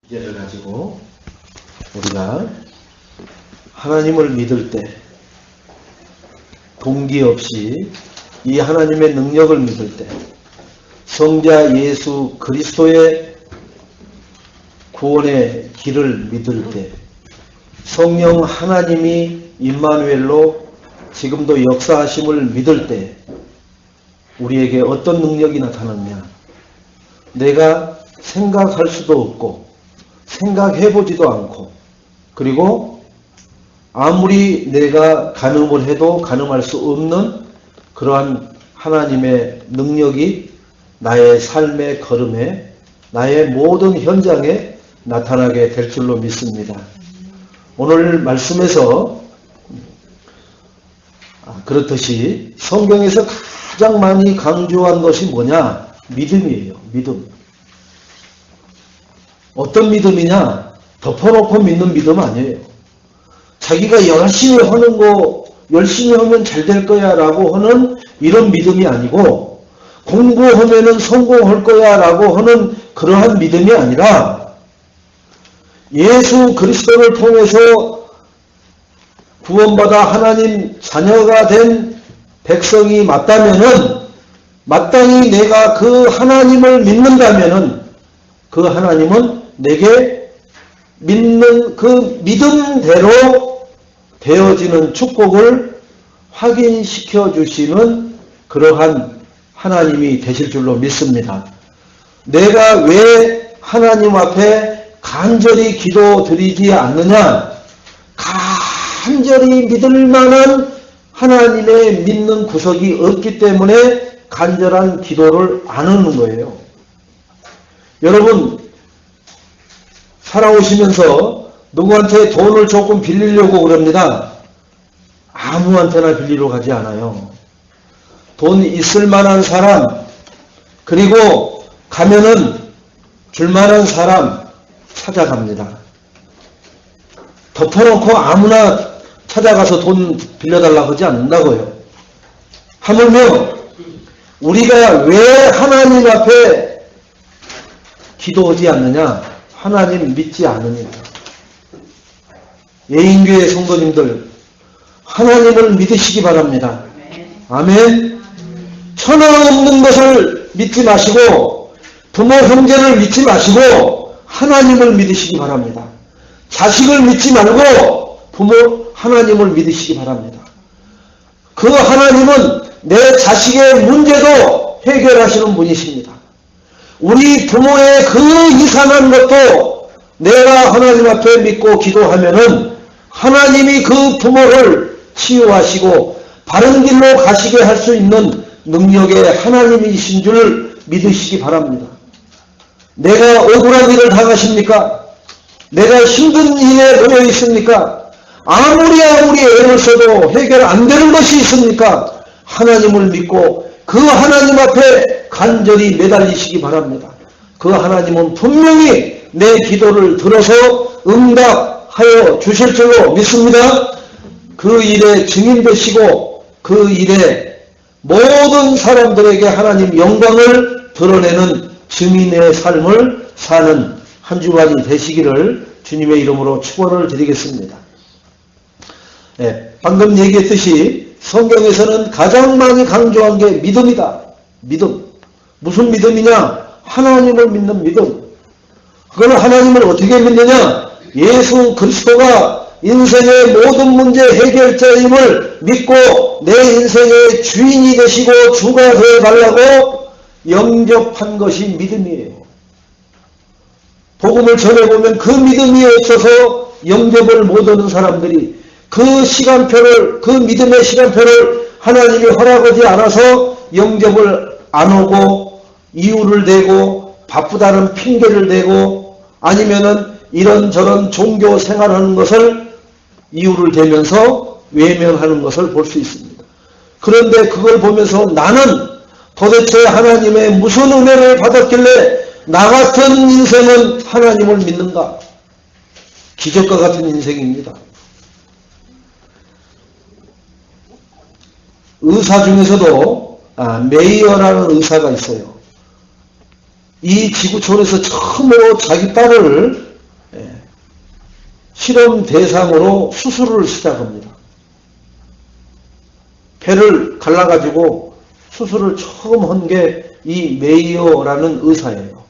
주제를 가지고 우리가 하나님을 믿을 때 동기 없이 이 하나님의 능력을 믿을 때 성자 예수 그리스도의 구원의 길을 믿을 때 성령 하나님이 임마누엘로 지금도 역사하심을 믿을 때 우리에게 어떤 능력이 나타났냐? 내가 생각할 수도 없고 생각해보지도 않고 그리고 아무리 내가 가늠을 해도 가늠할 수 없는 그러한 하나님의 능력이 나의 삶의 걸음에 나의 모든 현장에 나타나게 될 줄로 믿습니다. 오늘 말씀에서 그렇듯이 성경에서 가장 많이 강조한 것이 뭐냐? 믿음이에요. 믿음. 어떤 믿음이냐? 덮어놓고 믿는 믿음 아니에요. 자기가 열심히 하는 거 열심히 하면 잘 될 거야 라고 하는 이런 믿음이 아니고 공부하면은 성공할 거야 라고 하는 그러한 믿음이 아니라 예수 그리스도를 통해서 구원받아 하나님 자녀가 된 백성이 맞다면은 마땅히 내가 그 하나님을 믿는다면은 그 하나님은 내게 믿는 그 믿음대로 되어지는 축복을 확인시켜 주시는 그러한 하나님이 되실 줄로 믿습니다. 내가 왜 하나님 앞에 간절히 기도드리지 않느냐? 간절히 믿을 만한 하나님의 믿는 구석이 없기 때문에 간절한 기도를 안 하는 거예요. 여러분 살아오시면서 누구한테 돈을 조금 빌리려고 그럽니다. 아무한테나 빌리러 가지 않아요. 돈 있을 만한 사람 그리고 가면은 줄 만한 사람 찾아갑니다. 덮어놓고 아무나 찾아가서 돈 빌려달라고 하지 않는다고요. 하물며 우리가 왜 하나님 앞에 기도하지 않느냐? 하나님 믿지 않으니까. 예인교회 성도님들 하나님을 믿으시기 바랍니다. 아멘. 천하 없는 것을 믿지 마시고 부모 형제를 믿지 마시고 하나님을 믿으시기 바랍니다. 자식을 믿지 말고 부모 하나님을 믿으시기 바랍니다. 그 하나님은 내 자식의 문제도 해결하시는 분이십니다. 우리 부모의 그 이상한 것도 내가 하나님 앞에 믿고 기도하면은 하나님이 그 부모를 치유하시고 바른 길로 가시게 할 수 있는 능력의 하나님이신 줄 믿으시기 바랍니다. 내가 억울한 일을 당하십니까? 내가 힘든 일에 놓여 있습니까? 아무리 애를 써도 해결 안 되는 것이 있습니까? 하나님을 믿고 그 하나님 앞에 간절히 매달리시기 바랍니다. 그 하나님은 분명히 내 기도를 들어서 응답하여 주실 줄로 믿습니다. 그 일에 증인 되시고 그 일에 모든 사람들에게 하나님 영광을 드러내는 증인의 삶을 사는 한 주간이 되시기를 주님의 이름으로 축원을 드리겠습니다. 방금 얘기했듯이 성경에서는 가장 많이 강조한 게 믿음이다. 믿음. 무슨 믿음이냐? 하나님을 믿는 믿음. 그걸 하나님을 어떻게 믿느냐? 예수 그리스도가 인생의 모든 문제 해결자임을 믿고 내 인생의 주인이 되시고 주가 되어달라고 영접한 것이 믿음이에요. 복음을 전해보면 그 믿음이 없어서 영접을 못하는 사람들이 그 시간표를, 그 믿음의 시간표를 하나님이 허락하지 않아서 영접을 안 오고 이유를 대고 바쁘다는 핑계를 대고 아니면은 이런저런 종교 생활하는 것을 이유를 대면서 외면하는 것을 볼 수 있습니다. 그런데 그걸 보면서 나는 도대체 하나님의 무슨 은혜를 받았길래 나 같은 인생은 하나님을 믿는가? 기적과 같은 인생입니다. 의사 중에서도 메이어라는 의사가 있어요. 이 지구촌에서 처음으로 자기 딸을 실험 대상으로 수술을 시작합니다. 배를 갈라가지고 수술을 처음 한 게 이 메이어라는 의사예요.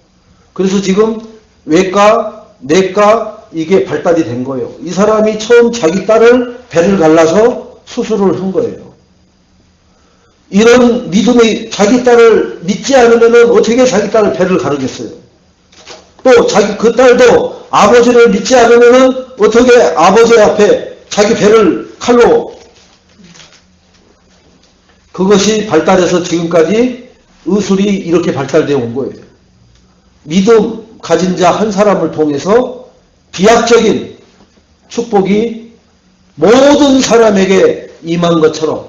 그래서 지금 외과, 내과 이게 발달이 된 거예요. 이 사람이 처음 자기 딸을 배를 갈라서 수술을 한 거예요. 이런 믿음이, 자기 딸을 믿지 않으면 어떻게 자기 딸을 배를 가르겠어요? 또 그 딸도 아버지를 믿지 않으면 어떻게 아버지 앞에 자기 배를 칼로, 그것이 발달해서 지금까지 의술이 이렇게 발달되어 온 거예요. 믿음 가진 자 한 사람을 통해서 비약적인 축복이 모든 사람에게 임한 것처럼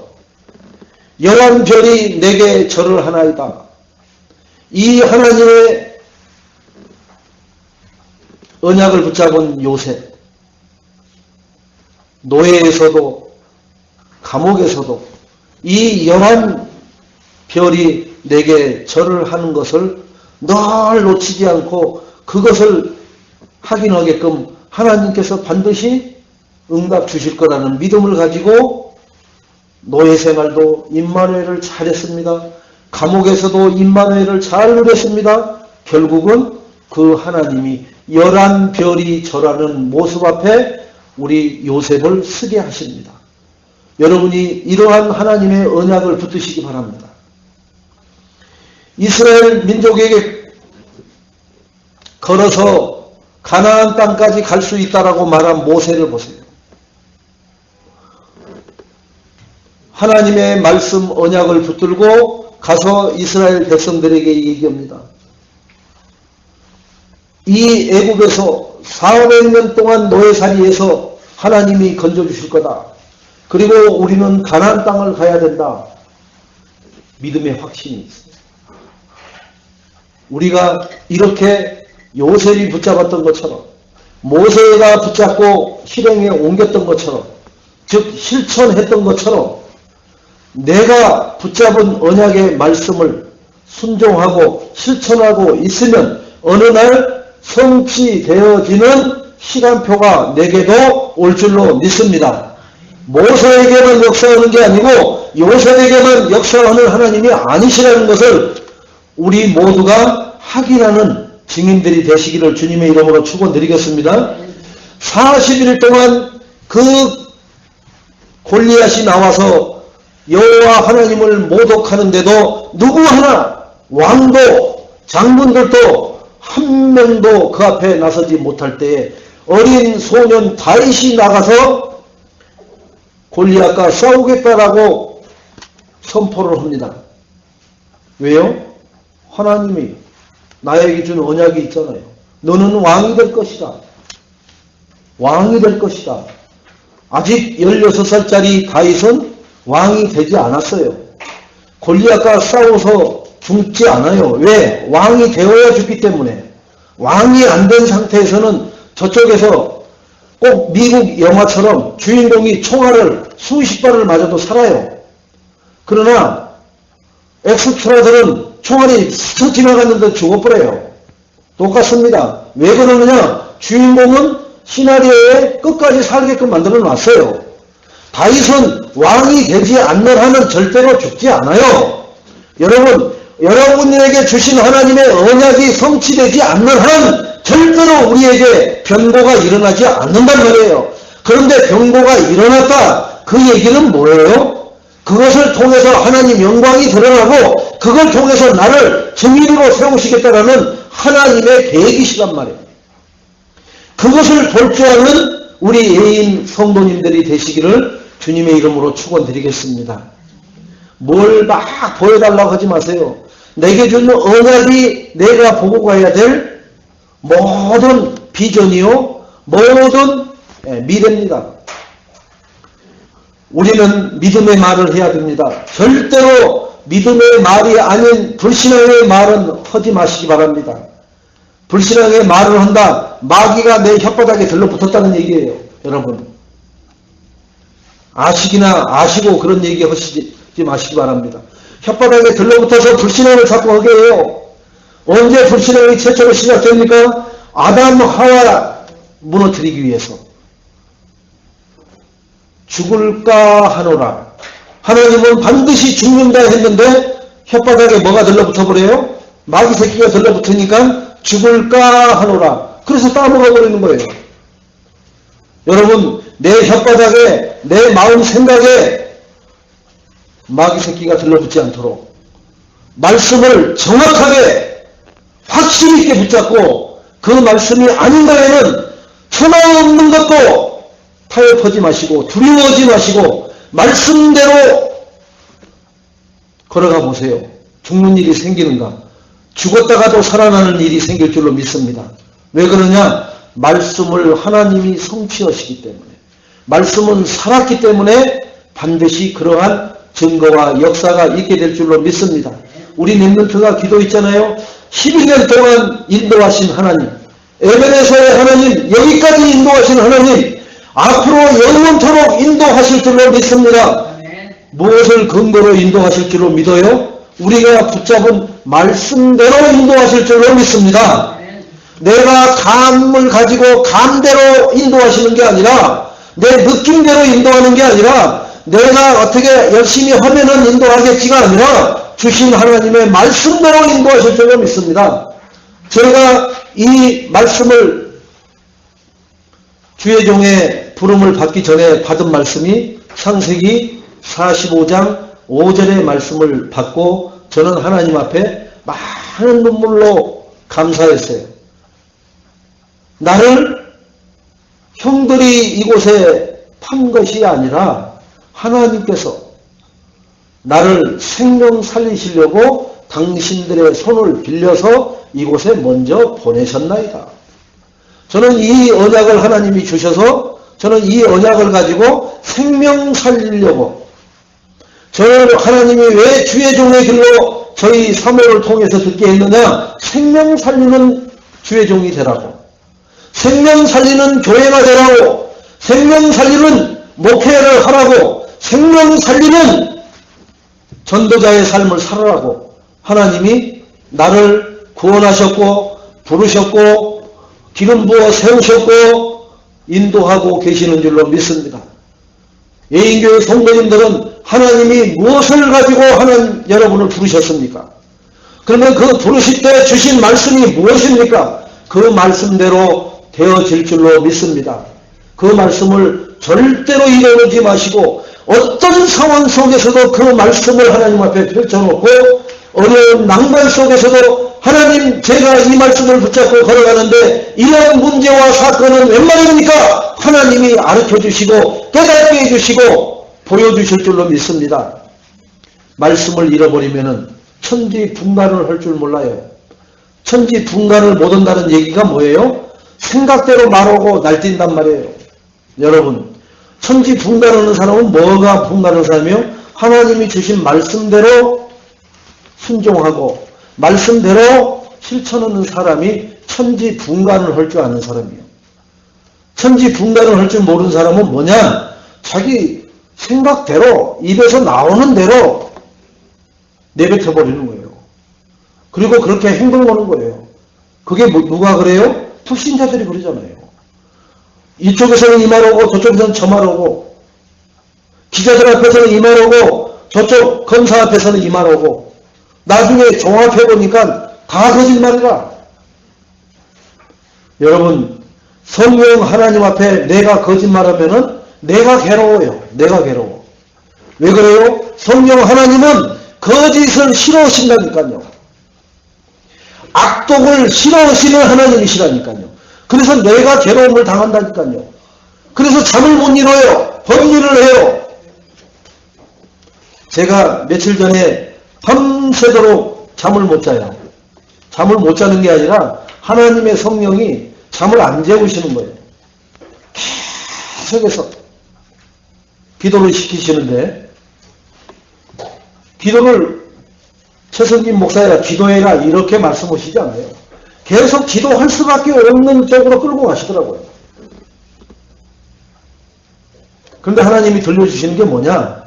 11별이 내게 절을 하나이다. 이 하나님의 언약을 붙잡은 요셉, 노예에서도 감옥에서도 이 11별이 내게 절을 하는 것을 늘 놓치지 않고 그것을 확인하게끔 하나님께서 반드시 응답 주실 거라는 믿음을 가지고 노예 생활도 임마누엘을 잘했습니다. 감옥에서도 임마누엘을 잘 누렸습니다. 결국은 그 하나님이 11별이 절하는 모습 앞에 우리 요셉을 서게 하십니다. 여러분이 이러한 하나님의 언약을 붙드시기 바랍니다. 이스라엘 민족에게 걸어서 가나안 땅까지 갈 수 있다라고 말한 모세를 보세요. 하나님의 말씀 언약을 붙들고 가서 이스라엘 백성들에게 얘기합니다. 이 애굽에서 400년 동안 노예살이에서 하나님이 건져주실 거다. 그리고 우리는 가나안 땅을 가야 된다. 믿음의 확신이 있어요. 우리가 이렇게 요셉이 붙잡았던 것처럼 모세가 붙잡고 실행에 옮겼던 것처럼 즉 실천했던 것처럼 내가 붙잡은 언약의 말씀을 순종하고 실천하고 있으면 어느 날 성취되어지는 시간표가 내게도 올 줄로 믿습니다. 모세에게만 역사하는 게 아니고 요셉에게만 역사하는 하나님이 아니시라는 것을 우리 모두가 확인하는 증인들이 되시기를 주님의 이름으로 축원드리겠습니다. 40일 동안 그 골리앗이 나와서 여호와 하나님을 모독하는데도 누구 하나 왕도 장군들도 한 명도 그 앞에 나서지 못할 때에 어린 소년 다윗이 나가서 골리앗과 싸우겠다라고 선포를 합니다. 왜요? 하나님이 나에게 준 언약이 있잖아요. 너는 왕이 될 것이다. 왕이 될 것이다. 아직 16살짜리 다윗은 왕이 되지 않았어요. 골리앗과 싸워서 죽지 않아요. 왜? 왕이 되어야 죽기 때문에. 왕이 안 된 상태에서는 저쪽에서 꼭 미국 영화처럼 주인공이 총알을 수십 발을 맞아도 살아요. 그러나 엑스트라들은 총알이 스쳐 지나갔는데 죽어버려요. 똑같습니다. 왜 그러느냐? 주인공은 시나리오에 끝까지 살게끔 만들어 놨어요. 다윗은 왕이 되지 않는 한은 절대로 죽지 않아요. 여러분, 여러분에게 주신 하나님의 언약이 성취되지 않는 한 절대로 우리에게 변고가 일어나지 않는단 말이에요. 그런데 변고가 일어났다. 그 얘기는 뭐예요? 그것을 통해서 하나님 영광이 드러나고 그걸 통해서 나를 증인으로 세우시겠다라는 하나님의 계획이시란 말이에요. 그것을 볼 줄 아는 우리 애인 성도님들이 되시기를 주님의 이름으로 축원드리겠습니다. 뭘 막 보여달라고 하지 마세요. 내게 주는 언약이 내가 보고 가야 될 모든 비전이요 모든 미래입니다. 우리는 믿음의 말을 해야 됩니다. 절대로 믿음의 말이 아닌 불신앙의 말은 하지 마시기 바랍니다. 불신앙의 말을 한다. 마귀가 내 혓바닥에 들러붙었다는 얘기예요. 여러분. 아시기나 아시고 그런 얘기 하시지 마시기 바랍니다. 혓바닥에 들러붙어서 불신앙을 자꾸 하게 해요. 언제 불신앙이 최초로 시작됩니까? 아담 하와 무너뜨리기 위해서. 죽을까 하노라. 하나님은 반드시 죽는다 했는데 혓바닥에 뭐가 들러붙어 버려요? 마귀 새끼가 들러붙으니까 죽을까 하노라. 그래서 따먹어 버리는 거예요. 여러분, 내 혓바닥에, 내 마음 생각에 마귀 새끼가 들러붙지 않도록 말씀을 정확하게 확실히 있게 붙잡고 그 말씀이 아닌가에는 천하 없는 것도 타협하지 마시고 두려워하지 마시고 말씀대로 걸어가 보세요. 죽는 일이 생기는가? 죽었다가도 살아나는 일이 생길 줄로 믿습니다. 왜 그러냐? 말씀을 하나님이 성취하시기 때문에, 말씀은 살았기 때문에 반드시 그러한 증거와 역사가 있게 될 줄로 믿습니다. 우리 렘넌트가 기도 있잖아요. 12년 동안 인도하신 하나님, 에베네서의 하나님, 여기까지 인도하신 하나님, 앞으로 영원토록 인도하실 줄로 믿습니다. 무엇을 근거로 인도하실 줄로 믿어요? 우리가 붙잡은 말씀대로 인도하실 줄로 믿습니다. 내가 감을 가지고 감대로 인도하시는 게 아니라, 내 느낌대로 인도하는 게 아니라, 내가 어떻게 열심히 하면은 인도하겠지가 아니라 주신 하나님의 말씀대로 인도하실 줄로 믿습니다. 제가 이 말씀을 주의 종의 부름을 받기 전에 받은 말씀이 창세기 45장 5절의 말씀을 받고 저는 하나님 앞에 많은 눈물로 감사했어요. 나를 형들이 이곳에 판 것이 아니라 하나님께서 나를 생명 살리시려고 당신들의 손을 빌려서 이곳에 먼저 보내셨나이다. 저는 이 언약을 하나님이 주셔서 저는 이 언약을 가지고 생명 살리려고, 저는 하나님이 왜 주의 종의 길로 저희 사모를 통해서 듣게 했느냐? 생명 살리는 주의 종이 되라고, 생명 살리는 교회가 되라고, 생명 살리는 목회를 하라고, 생명 살리는 전도자의 삶을 살아라고 하나님이 나를 구원하셨고 부르셨고 기름 부어 세우셨고 인도하고 계시는 줄로 믿습니다. 예인교회 성도님들은 하나님이 무엇을 가지고 여러분을 부르셨습니까? 그러면 그 부르실 때 주신 말씀이 무엇입니까? 그 말씀대로 되어질 줄로 믿습니다. 그 말씀을 절대로 잃어버리지 마시고 어떤 상황 속에서도 그 말씀을 하나님 앞에 펼쳐놓고 어려운 난관 속에서도 하나님, 제가 이 말씀을 붙잡고 걸어가는데 이런 문제와 사건은 웬 말입니까? 하나님이 가르쳐 주시고 깨닫게 해주시고 보여주실 줄로 믿습니다. 말씀을 잃어버리면은 천지분간을 할 줄 몰라요. 천지분간을 못 한다는 얘기가 뭐예요? 생각대로 말하고 날뛴단 말이에요. 여러분, 천지분간하는 사람은 뭐가 분간하는 사람이요? 하나님이 주신 말씀대로 순종하고 말씀대로 실천하는 사람이 천지분간을 할 줄 아는 사람이에요. 천지분간을 할 줄 모르는 사람은 뭐냐? 자기 생각대로 입에서 나오는 대로 내뱉어버리는 거예요. 그리고 그렇게 행동하는 거예요. 그게 누가 그래요? 불신자들이 그러잖아요. 이쪽에서는 이 말하고 저쪽에서는 저 말하고, 기자들 앞에서는 이 말하고 저쪽 검사 앞에서는 이 말하고, 나중에 종합해보니까 다 거짓말이라. 여러분, 성령 하나님 앞에 내가 거짓말하면은 내가 괴로워요. 내가 괴로워. 왜 그래요? 성령 하나님은 거짓을 싫어하신다니까요. 악독을 싫어하시는 하나님이시라니까요. 그래서 내가 괴로움을 당한다니까요. 그래서 잠을 못 이뤄요. 법일을 해요. 제가 며칠 전에 밤새도록 잠을 못 자요. 잠을 못 자는 게 아니라 하나님의 성령이 잠을 안 재우시는 거예요. 계속해서 기도를 시키시는데, 기도를 최선진 목사가 기도해라 이렇게 말씀하시지 않아요. 계속 기도할 수밖에 없는 쪽으로 끌고 가시더라고요. 그런데 하나님이 들려주시는 게 뭐냐?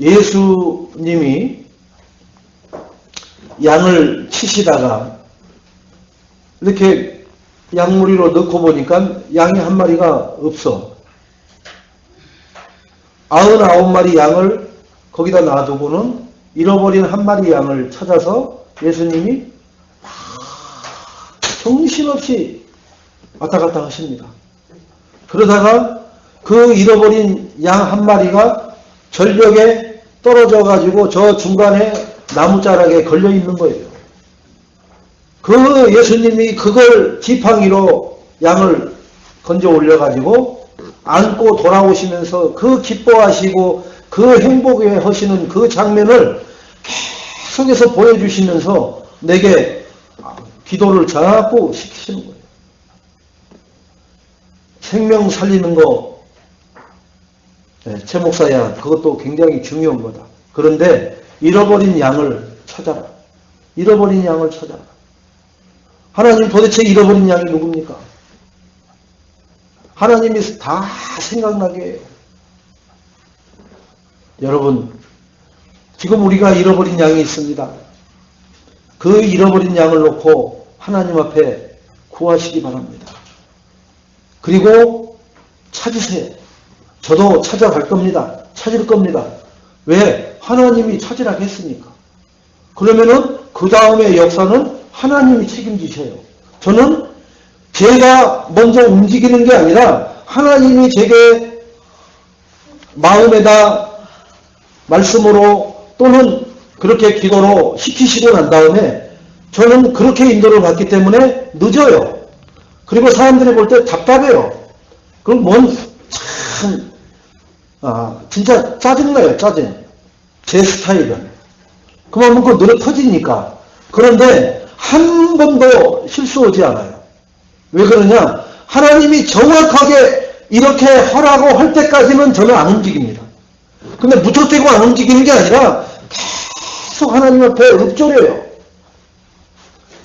예수님이 양을 치시다가 이렇게 양무리로 넣고 보니까 양이 한 마리가 없어. 99마리 양을 거기다 놔두고는 잃어버린 한 마리 양을 찾아서 예수님이 정신없이 왔다 갔다 하십니다. 그러다가 그 잃어버린 양 한 마리가 절벽에 떨어져 가지고 저 중간에 나무자락에 걸려 있는 거예요. 그 예수님이 그걸 지팡이로 양을 건져 올려 가지고 안고 돌아오시면서 그 기뻐하시고 그 행복해 하시는 그 장면을 계속해서 보여주시면서 내게 기도를 자꾸 시키시는 거예요. 생명 살리는 거, 최 목사야, 그것도 굉장히 중요한 거다. 그런데 잃어버린 양을 찾아라. 잃어버린 양을 찾아라. 하나님 도대체 잃어버린 양이 누굽니까? 하나님이 다 생각나게 해요. 여러분, 지금 우리가 잃어버린 양이 있습니다. 그 잃어버린 양을 놓고 하나님 앞에 구하시기 바랍니다. 그리고 찾으세요. 저도 찾아갈 겁니다. 찾을 겁니다. 왜? 하나님이 찾으라고 했으니까. 그러면은 그 다음에 역사는 하나님이 책임지셔요. 저는 제가 먼저 움직이는 게 아니라 하나님이 제게 마음에다 말씀으로 또는 그렇게 기도로 시키시고 난 다음에 저는 그렇게 인도를 받기 때문에 늦어요. 그리고 사람들이 볼 때 답답해요. 그럼 참 진짜 짜증나요. 짜증. 제 스타일은. 그만큼 그 노래 터지니까. 그런데 한 번도 실수 오지 않아요. 왜 그러냐? 하나님이 정확하게 이렇게 하라고 할 때까지는 저는 안 움직입니다. 근데 무턱대고 안 움직이는 게 아니라 계속 하나님 앞에 읊조려요.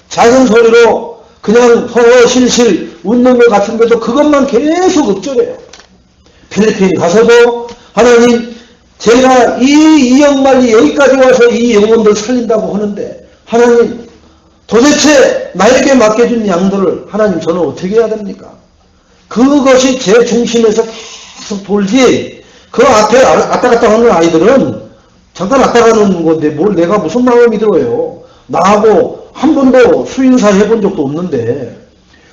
작은 소리로 그냥 허허실실 웃는 것 같은데도 그것만 계속 읊조려요. 필리핀 가서도 하나님, 제가 이 2억 마리 여기까지 와서 이 영혼들 살린다고 하는데 하나님, 도대체 나에게 맡겨준 양들을 하나님 저는 어떻게 해야 됩니까? 그것이 제 중심에서 계속 돌지, 그 앞에 왔다 갔다 하는 아이들은 잠깐 왔다 가는 건데 뭘 내가 무슨 마음이 들어요. 나하고 한 번도 수인사 해본 적도 없는데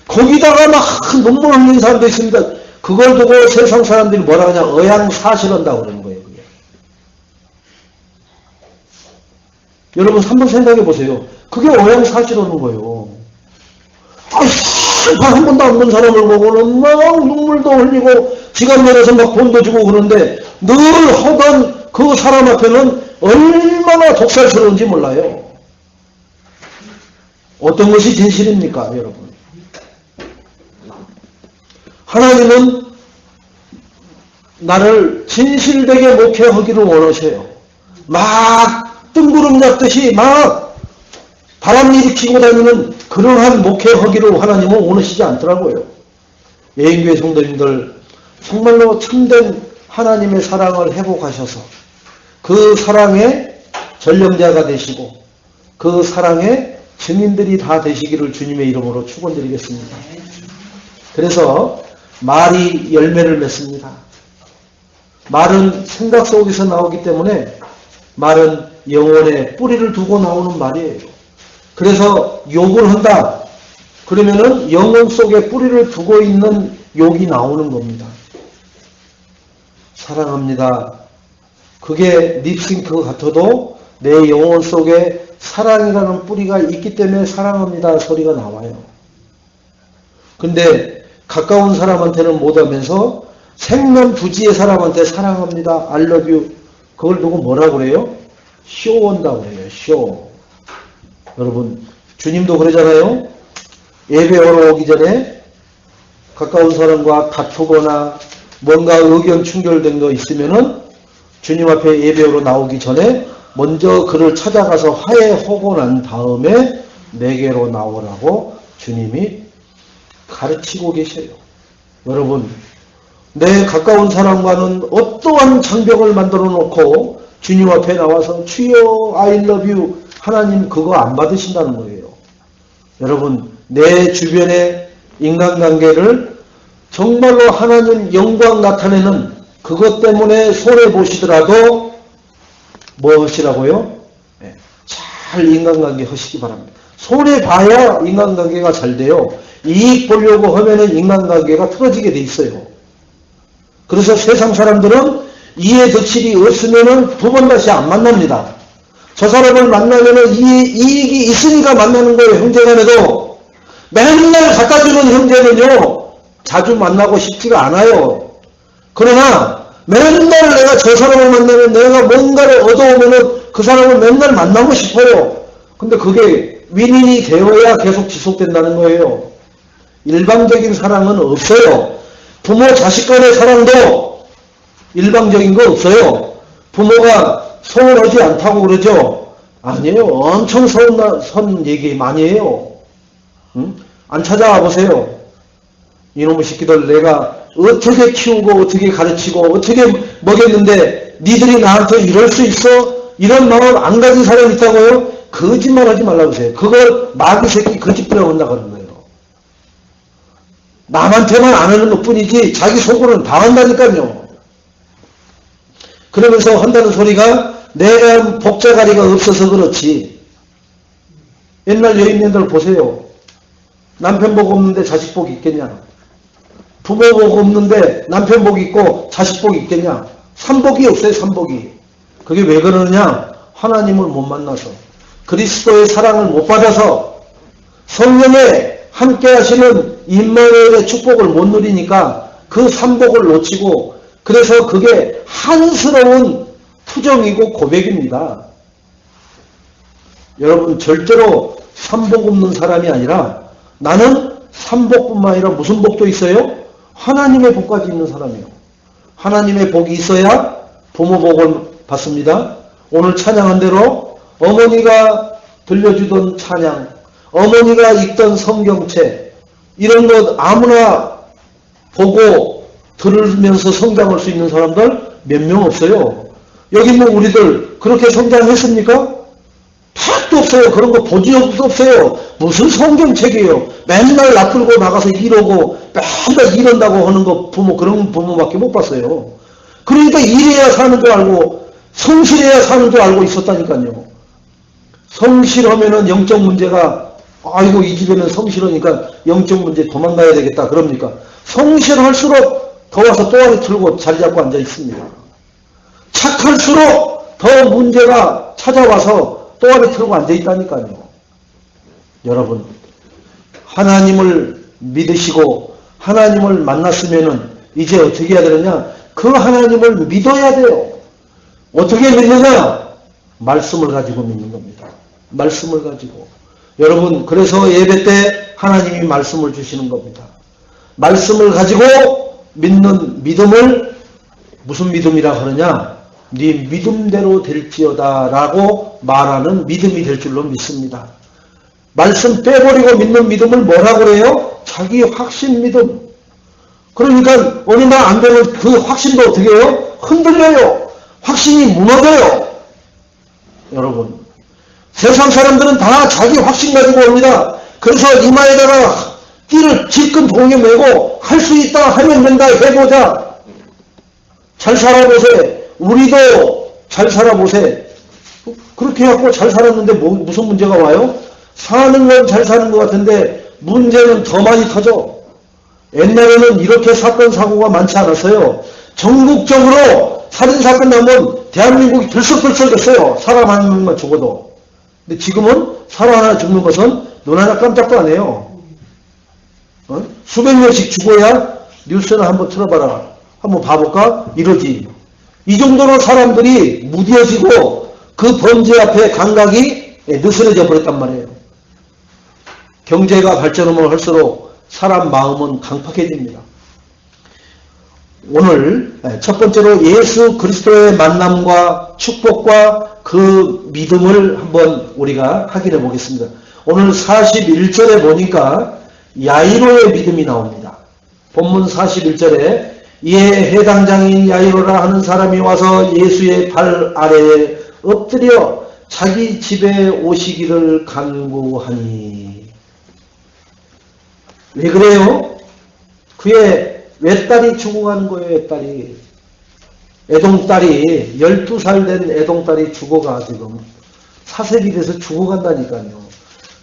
거기다가 막 눈물 흘리는 사람도 있습니다. 그걸 두고 세상 사람들이 뭐라 하냐, 의향사실한다고 그러는 거예요. 그게. 여러분 한번 생각해 보세요. 그게 의향사실하는 거예요. 한 번도 안 본 사람을 보고는 막 눈물도 흘리고 지갑 내려서 막 돈도 주고 그러는데 늘 하던 그 사람 앞에는 얼마나 독살스러운지 몰라요. 어떤 것이 진실입니까, 여러분? 하나님은 나를 진실되게 목회하기를 원하셔요. 막 뜬구름 잡듯이 막 바람 일으키고 다니는 그러한 목회하기를 하나님은 원하시지 않더라고요. 예인교회 성도님들 정말로 참된 하나님의 사랑을 회복하셔서 그 사랑의 전령자가 되시고 그 사랑의 증인들이 다 되시기를 주님의 이름으로 축원드리겠습니다. 그래서 말이 열매를 맺습니다. 말은 생각 속에서 나오기 때문에 말은 영혼에 뿌리를 두고 나오는 말이에요. 그래서 욕을 한다. 그러면은 영혼 속에 뿌리를 두고 있는 욕이 나오는 겁니다. 사랑합니다. 그게 립싱크 같아도 내 영혼 속에 사랑이라는 뿌리가 있기 때문에 사랑합니다 소리가 나와요. 근데 가까운 사람한테는 못하면서 생면부지의 사람한테 사랑합니다, I love you, 그걸 두고 뭐라 그래요? 쇼한다고 그래요. 쇼. 여러분 주님도 그러잖아요. 예배하러 오기 전에 가까운 사람과 다투거나 뭔가 의견 충돌된 거 있으면은 주님 앞에 예배하러 나오기 전에 먼저 그를 찾아가서 화해하고 난 다음에 내게로 나오라고 주님이 가르치고 계셔요. 여러분, 내 가까운 사람과는 어떠한 장벽을 만들어 놓고 주님 앞에 나와서 주여 I love you, 하나님 그거 안 받으신다는 거예요. 여러분, 내 주변의 인간관계를 정말로 하나님 영광 나타내는 그것 때문에 손해보시더라도 뭐 하시라고요? 잘 인간관계 하시기 바랍니다. 손해봐야 인간관계가 잘 돼요. 이익 보려고 하면은 인간관계가 틀어지게 돼 있어요. 그래서 세상 사람들은 이해 덕실이 없으면은 두 번 다시 안 만납니다. 저 사람을 만나면은 이익이 있으니까 만나는 거예요. 형제간에도. 맨날 갖다주는 형제는요, 자주 만나고 싶지가 않아요. 그러나 맨날 내가 저 사람을 만나면 내가 뭔가를 얻어오면은 그 사람을 맨날 만나고 싶어요. 근데 그게 윈윈이 되어야 계속 지속된다는 거예요. 일방적인 사랑은 없어요. 부모 자식 간의 사랑도 일방적인 거 없어요. 부모가 서운하지 않다고 그러죠? 아니에요. 엄청 선 얘기 많이 해요. 응? 안 찾아와 보세요. 이놈의 새끼들 내가 어떻게 키우고 어떻게 가르치고 어떻게 먹였는데 니들이 나한테 이럴 수 있어? 이런 마음 안 가진 사람이 있다고요? 거짓말 하지 말라고 하세요. 그걸 마귀 새끼 거짓부라고 한다고 하는 거예요. 남한테만 안 하는 것 뿐이지 자기 속으로는 다 한다니까요. 그러면서 한다는 소리가 내가 복자가리가 없어서 그렇지. 옛날 여인네들 보세요. 남편 복 없는데 자식 복이 있겠냐? 부모 복 없는데 남편 복이 있고 자식 복이 있겠냐? 삼복이 없어요. 삼복이. 그게 왜 그러느냐? 하나님을 못 만나서 그리스도의 사랑을 못 받아서 성령에 함께 하시는 임마누엘의 축복을 못 누리니까 그 삼복을 놓치고 그래서 그게 한스러운 투정이고 고백입니다. 여러분 절대로 삼복 없는 사람이 아니라 나는 삼복뿐만 아니라 무슨 복도 있어요? 하나님의 복까지 있는 사람이에요. 하나님의 복이 있어야 부모 복을 받습니다. 오늘 찬양한 대로 어머니가 들려주던 찬양, 어머니가 읽던 성경책 이런 것 아무나 보고 들으면서 성장할 수 있는 사람들 몇 명 없어요. 여기 있는 우리들 그렇게 성장했습니까? 택도 없어요. 그런 거 본 적도 없어요. 무슨 성경책이에요. 맨날 놔끌고 나가서 이러고 맨날 이런다고 하는 거 부모 그런 부모밖에 못 봤어요. 그러니까 이래야 사는 줄 알고 성실해야 사는 줄 알고 있었다니까요. 성실하면은 영적 문제가 아이고 이 집에는 성실하니까 영적 문제 도망가야 되겠다 그럽니까? 성실할수록 더 와서 또아리 틀고 자리 잡고 앉아 있습니다. 착할수록 더 문제가 찾아와서 또아리 틀고 앉아 있다니까요. 여러분 하나님을 믿으시고 하나님을 만났으면은 이제 어떻게 해야 되느냐? 그 하나님을 믿어야 돼요. 어떻게 믿느냐? 말씀을 가지고 믿는 겁니다. 말씀을 가지고. 여러분 그래서 예배 때 하나님이 말씀을 주시는 겁니다. 말씀을 가지고 믿는 믿음을 무슨 믿음이라 하느냐? 네 믿음대로 될지어다 라고 말하는 믿음이 될 줄로 믿습니다. 말씀 빼버리고 믿는 믿음을 뭐라고 그래요? 자기 확신 믿음. 그러니까 어느 날 안 되면 그 확신도 어떻게 해요? 흔들려요. 확신이 무너져요. 여러분 세상 사람들은 다 자기 확신 가지고 옵니다. 그래서 이마에다가 띠를 질끈 동에 메고 할 수 있다 하면 된다 해보자. 잘 살아보세. 우리도 잘 살아보세. 그렇게 해갖고 잘 살았는데 무슨 문제가 와요? 사는 건 잘 사는 것 같은데 문제는 더 많이 터져. 옛날에는 이렇게 사건 사고가 많지 않았어요. 전국적으로 살인사건 나면 대한민국이 들썩들썩했어요. 사람 한 명만 죽어도. 근데 지금은 사람 하나 죽는 것은 눈 하나 깜짝도 안 해요. 수백 명씩 죽어야 뉴스나 한번 틀어봐라. 한번 봐볼까? 이러지. 이 정도로 사람들이 무뎌지고 그 범죄 앞에 감각이 느슨해져 버렸단 말이에요. 경제가 발전하면 할수록 사람 마음은 강팍해집니다. 오늘 첫 번째로 예수 그리스도의 만남과 축복과 그 믿음을 한번 우리가 확인해 보겠습니다. 오늘 41절에 보니까 야이로의 믿음이 나옵니다. 본문 41절에 이에 해당장인 야이로라 하는 사람이 와서 예수의 발 아래에 엎드려 자기 집에 오시기를 간구하니. 왜 그래요? 그의 외딸이 죽어가는 거예요. 외딸이. 애동딸이 12살 된 애동딸이 죽어가 지금 사색이 돼서 죽어간다니까요.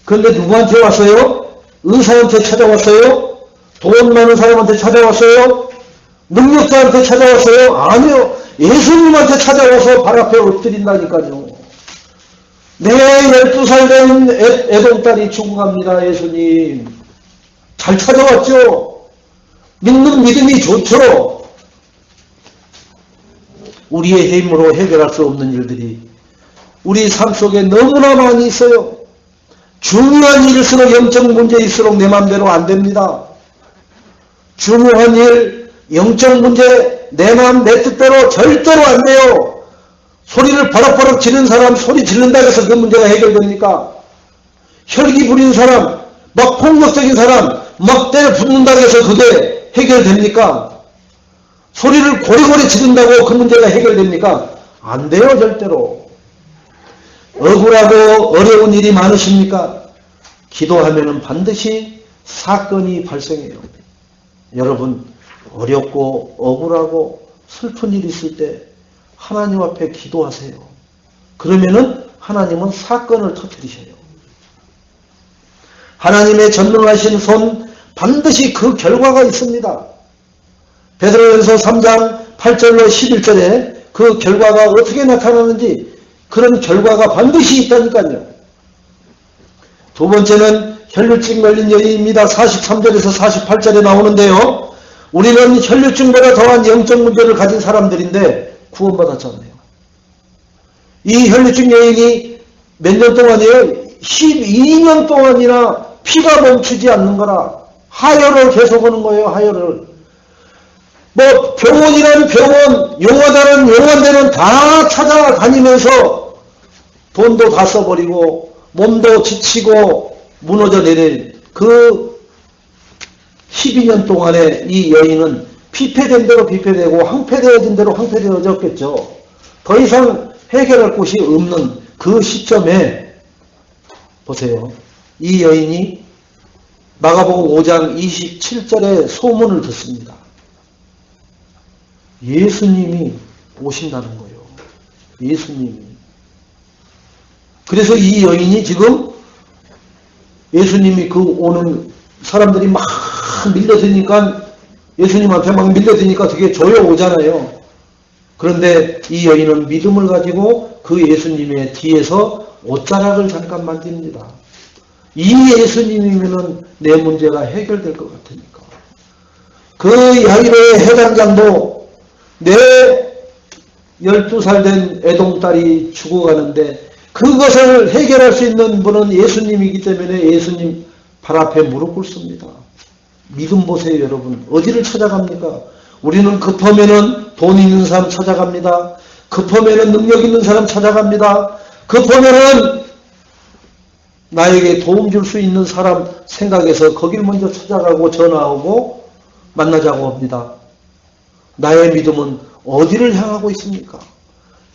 그런데 누구한테 왔어요? 의사한테 찾아왔어요? 돈 많은 사람한테 찾아왔어요? 능력자한테 찾아왔어요? 아니요. 예수님한테 찾아와서 발 앞에 엎드린다니까요. 내 12살 된 애동딸이 죽어갑니다. 예수님. 잘 찾아왔죠? 믿는 믿음이 좋죠? 우리의 힘으로 해결할 수 없는 일들이 우리 삶 속에 너무나 많이 있어요. 중요한 일일수록 영적 문제일수록 내 맘대로 안 됩니다. 중요한 일, 영적 문제, 내 마음 내 뜻대로 절대로 안 돼요. 소리를 버럭버럭 지르는 사람 소리 지른다고 해서 그 문제가 해결됩니까? 혈기 부리는 사람, 막 폭력적인 사람, 막 때려 붙는다고 해서 그게 해결됩니까? 소리를 고리고리 지른다고 그 문제가 해결됩니까? 안 돼요, 절대로. 억울하고 어려운 일이 많으십니까? 기도하면 반드시 사건이 발생해요. 여러분, 어렵고 억울하고 슬픈 일이 있을 때 하나님 앞에 기도하세요. 그러면은 하나님은 사건을 터뜨리셔요. 하나님의 전능하신 손 반드시 그 결과가 있습니다. 베드로전서 3장 8절로 11절에 그 결과가 어떻게 나타나는지 그런 결과가 반드시 있다니까요. 두 번째는 혈류증 걸린 여인입니다. 43절에서 48절에 나오는데요. 우리는 혈류증보다 더한 영적 문제를 가진 사람들인데 구원받았잖아요. 이 혈류증 여인이 몇 년 동안이에요? 12년 동안이나 피가 멈추지 않는 거라 하혈을 계속 하는 거예요. 하혈을. 뭐 병원이라는 병원, 용화다는 용화대는 다 찾아다니면서 돈도 다 써버리고 몸도 지치고 무너져 내릴 그 12년 동안에 이 여인은 피폐된 대로 피폐되고 황폐되어진 대로 황폐되어졌겠죠. 더 이상 해결할 곳이 없는 그 시점에 보세요. 이 여인이 마가복음 5장 27절에 소문을 듣습니다. 예수님이 오신다는 거예요. 예수님이. 그래서 이 여인이 지금 예수님이 그 오는 사람들이 막 밀려드니까 예수님한테 막 밀려드니까 되게 조여오잖아요. 그런데 이 여인은 믿음을 가지고 그 예수님의 뒤에서 옷자락을 잠깐 만집니다. 이 예수님이면은 내 문제가 해결될 것 같으니까. 그 야이로의 해당장도 내 12살 된 애동딸이 죽어가는데 그것을 해결할 수 있는 분은 예수님이기 때문에 예수님 발 앞에 무릎 꿇습니다. 믿음 보세요, 여러분. 어디를 찾아갑니까? 우리는 급하면은 돈 있는 사람 찾아갑니다. 급하면은 능력 있는 사람 찾아갑니다. 급하면은 나에게 도움 줄 수 있는 사람 생각해서 거길 먼저 찾아가고 전화하고 만나자고 합니다. 나의 믿음은 어디를 향하고 있습니까?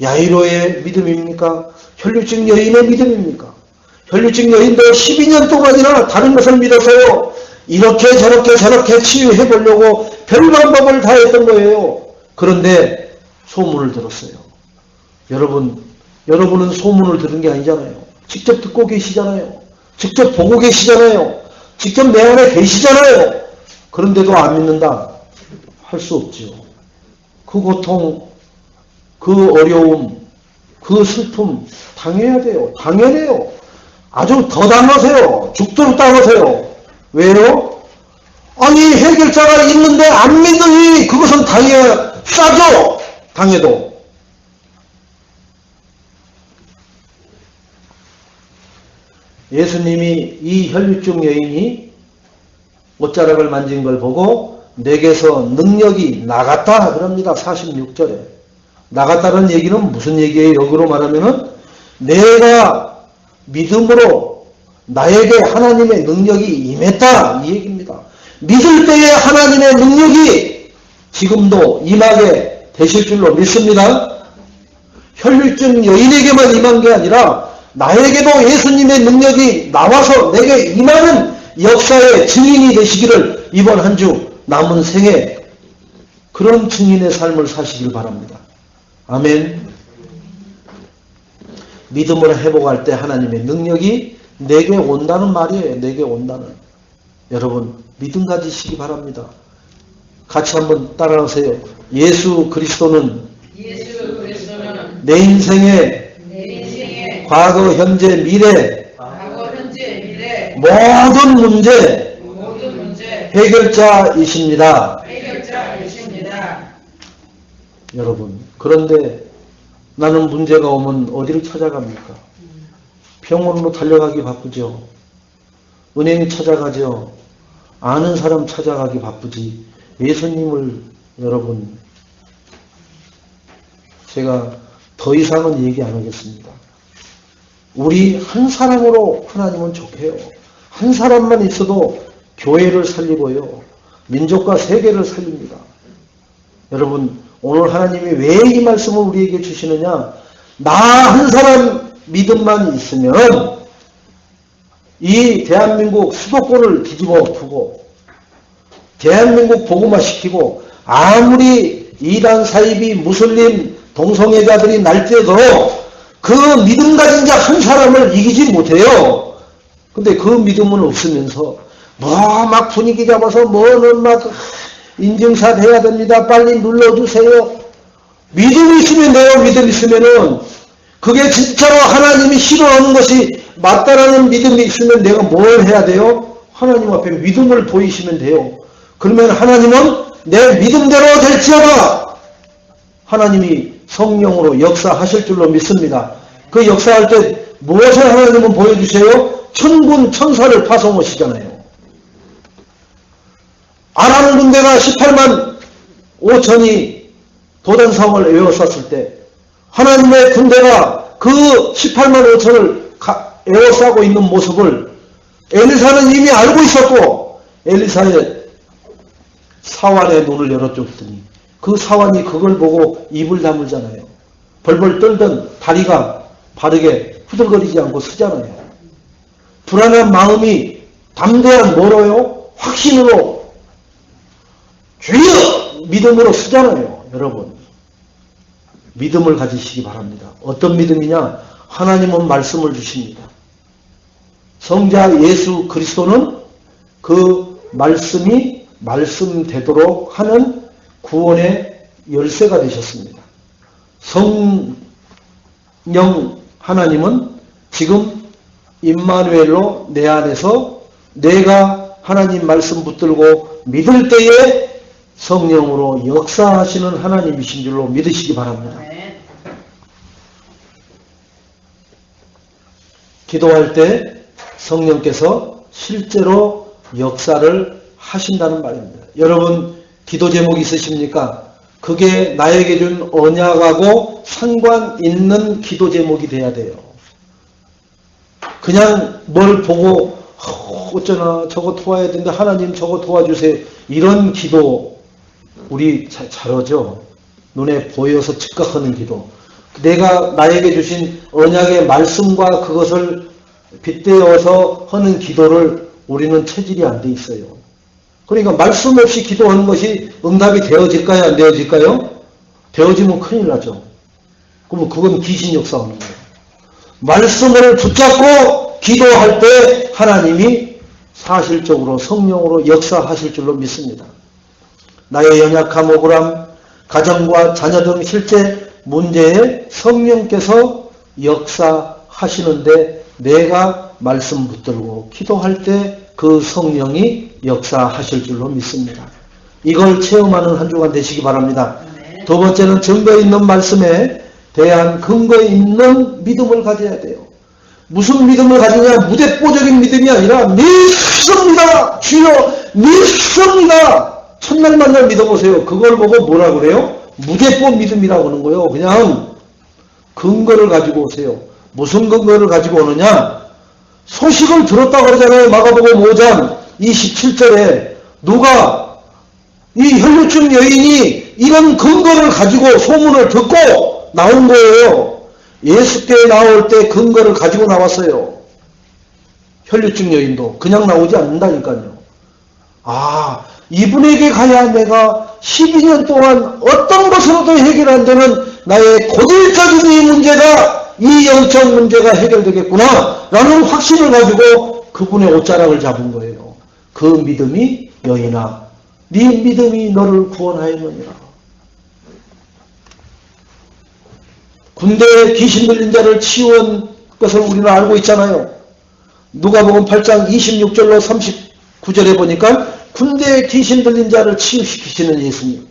야이로의 믿음입니까? 혈류증 여인의 믿음입니까? 혈류증 여인도 12년 동안이나 다른 것을 믿어서요. 이렇게 저렇게 치유해 보려고 별 방법을 다 했던 거예요. 그런데 소문을 들었어요. 여러분은 소문을 들은 게 아니잖아요. 직접 듣고 계시잖아요. 직접 보고 계시잖아요. 직접 내 안에 계시잖아요. 그런데도 안 믿는다? 할 수 없지요. 그 고통, 그 어려움, 그 슬픔 당해야 돼요. 당연해요. 아주 더 당하세요. 죽도록 당하세요. 왜요? 아니 해결자가 있는데 안 믿으니 그것은 당해야 싸죠. 당해도. 예수님이 이 혈류증 여인이 옷자락을 만진 걸 보고 내게서 능력이 나갔다 그럽니다. 46절에. 나갔다는 얘기는 무슨 얘기예요? 역으로 말하면은 내가 믿음으로 나에게 하나님의 능력이 임했다 이 얘기입니다. 믿을 때에 하나님의 능력이 지금도 임하게 되실 줄로 믿습니다. 혈류증 여인에게만 임한 게 아니라 나에게도 예수님의 능력이 나와서 내게 임하는 역사의 증인이 되시기를 이번 한 주 남은 생에 그런 증인의 삶을 사시길 바랍니다. 아멘. 믿음을 회복할 때 하나님의 능력이 내게 온다는 말이에요. 내게 온다는. 여러분 믿음 가지시기 바랍니다. 같이 한번 따라하세요. 예수 그리스도는 내 인생의 과거, 현재, 미래 모든 문제 해결자이십니다. 여러분 그런데 나는 문제가 오면 어디를 찾아갑니까? 병원으로 달려가기 바쁘죠. 은행 찾아가죠. 아는 사람 찾아가기 바쁘지. 예수님을 여러분 제가 더 이상은 얘기 안 하겠습니다. 우리 한 사람으로 하나님은 좋게요. 한 사람만 있어도 교회를 살리고요. 민족과 세계를 살립니다. 여러분 오늘 하나님이 왜 이 말씀을 우리에게 주시느냐? 나 한 사람 믿음만 있으면 이 대한민국 수도권을 뒤집어 엎고 대한민국 복음화시키고 아무리 이단 사이비 무슬림 동성애자들이 날뛰어도 그 믿음 가진 자 한 사람을 이기지 못해요. 근데 그 믿음은 없으면서 뭐 막 분위기 잡아서 뭐는 막 인증샷 해야 됩니다. 빨리 눌러주세요. 믿음이 있으면 돼요. 믿음 있으면은 그게 진짜로 하나님이 싫어하는 것이 맞다라는 믿음이 있으면 내가 뭘 해야 돼요? 하나님 앞에 믿음을 보이시면 돼요. 그러면 하나님은 내 믿음대로 될지어다 하나님이 성령으로 역사하실 줄로 믿습니다. 그 역사할 때 무엇을 하나님은 보여주세요? 천군 천사를 파송하시잖아요. 아람 군대가 18만 5천이 도단성을 에워쌌을 때 하나님의 군대가 그 18만 5천을 에워싸고 있는 모습을 엘리사는 이미 알고 있었고 엘리사의 사환의 눈을 열어줬더니 그 사환이 그걸 보고 입을 다물잖아요. 벌벌 떨던 다리가 바르게 후들거리지 않고 서잖아요. 불안한 마음이 담대한 뭐로요? 확신으로 주여! 믿음으로 서잖아요. 여러분 믿음을 가지시기 바랍니다. 어떤 믿음이냐? 하나님은 말씀을 주십니다. 성자 예수 그리스도는 그 말씀이 말씀되도록 하는 구원의 열쇠가 되셨습니다. 성령 하나님은 지금 임마누엘로 내 안에서 내가 하나님 말씀 붙들고 믿을 때에 성령으로 역사하시는 하나님이신 줄로 믿으시기 바랍니다. 기도할 때 성령께서 실제로 역사를 하신다는 말입니다. 여러분 기도 제목 있으십니까? 그게 나에게 준 언약하고 상관 있는 기도 제목이 돼야 돼요. 그냥 뭘 보고 어쩌나 저거 도와야 되는데 하나님 저거 도와주세요. 이런 기도 우리 잘하죠. 눈에 보여서 즉각하는 기도. 내가 나에게 주신 언약의 말씀과 그것을 빗대어서 하는 기도를 우리는 체질이 안 돼 있어요. 그러니까 말씀 없이 기도하는 것이 응답이 되어질까요? 안 되어질까요? 되어지면 큰일 나죠. 그러면 그건 귀신 역사하는 거예요. 말씀을 붙잡고 기도할 때 하나님이 사실적으로 성령으로 역사하실 줄로 믿습니다. 나의 연약함, 억울함, 가정과 자녀 등 실제 문제에 성령께서 역사하시는데 내가 말씀 붙들고 기도할 때 그 성령이 역사하실 줄로 믿습니다. 이걸 체험하는 한 주간 되시기 바랍니다. 두 번째는 증거 있는 말씀에 대한 근거 있는 믿음을 가져야 돼요. 무슨 믿음을 가지냐? 무대뽀적인 믿음이 아니라 믿습니다. 주여 믿습니다. 첫날 만날 믿어보세요. 그걸 보고 뭐라 그래요? 무대뽀 믿음이라고 하는 거예요. 그냥 근거를 가지고 오세요. 무슨 근거를 가지고 오느냐? 소식을 들었다고 그러잖아요. 마가복음 5장 27절에 누가 이 혈루증 여인이 이런 근거를 가지고 소문을 듣고 나온 거예요. 예수께 나올 때 근거를 가지고 나왔어요. 혈루증 여인도 그냥 나오지 않는다니까요. 이분에게 가야 내가 12년 동안 어떤 것으로도 해결 안 되는 나의 고질적인 이 문제가, 이 영적 문제가 해결되겠구나 라는 확신을 가지고 그분의 옷자락을 잡은 거예요. 그 믿음이 여인아, 네 믿음이 너를 구원하였느니라. 군대에 귀신 들린 자를 치유한 것을 우리는 알고 있잖아요. 누가복음 8장 26절로 39절에 보니까 군대에 귀신 들린 자를 치유시키시는 예수님,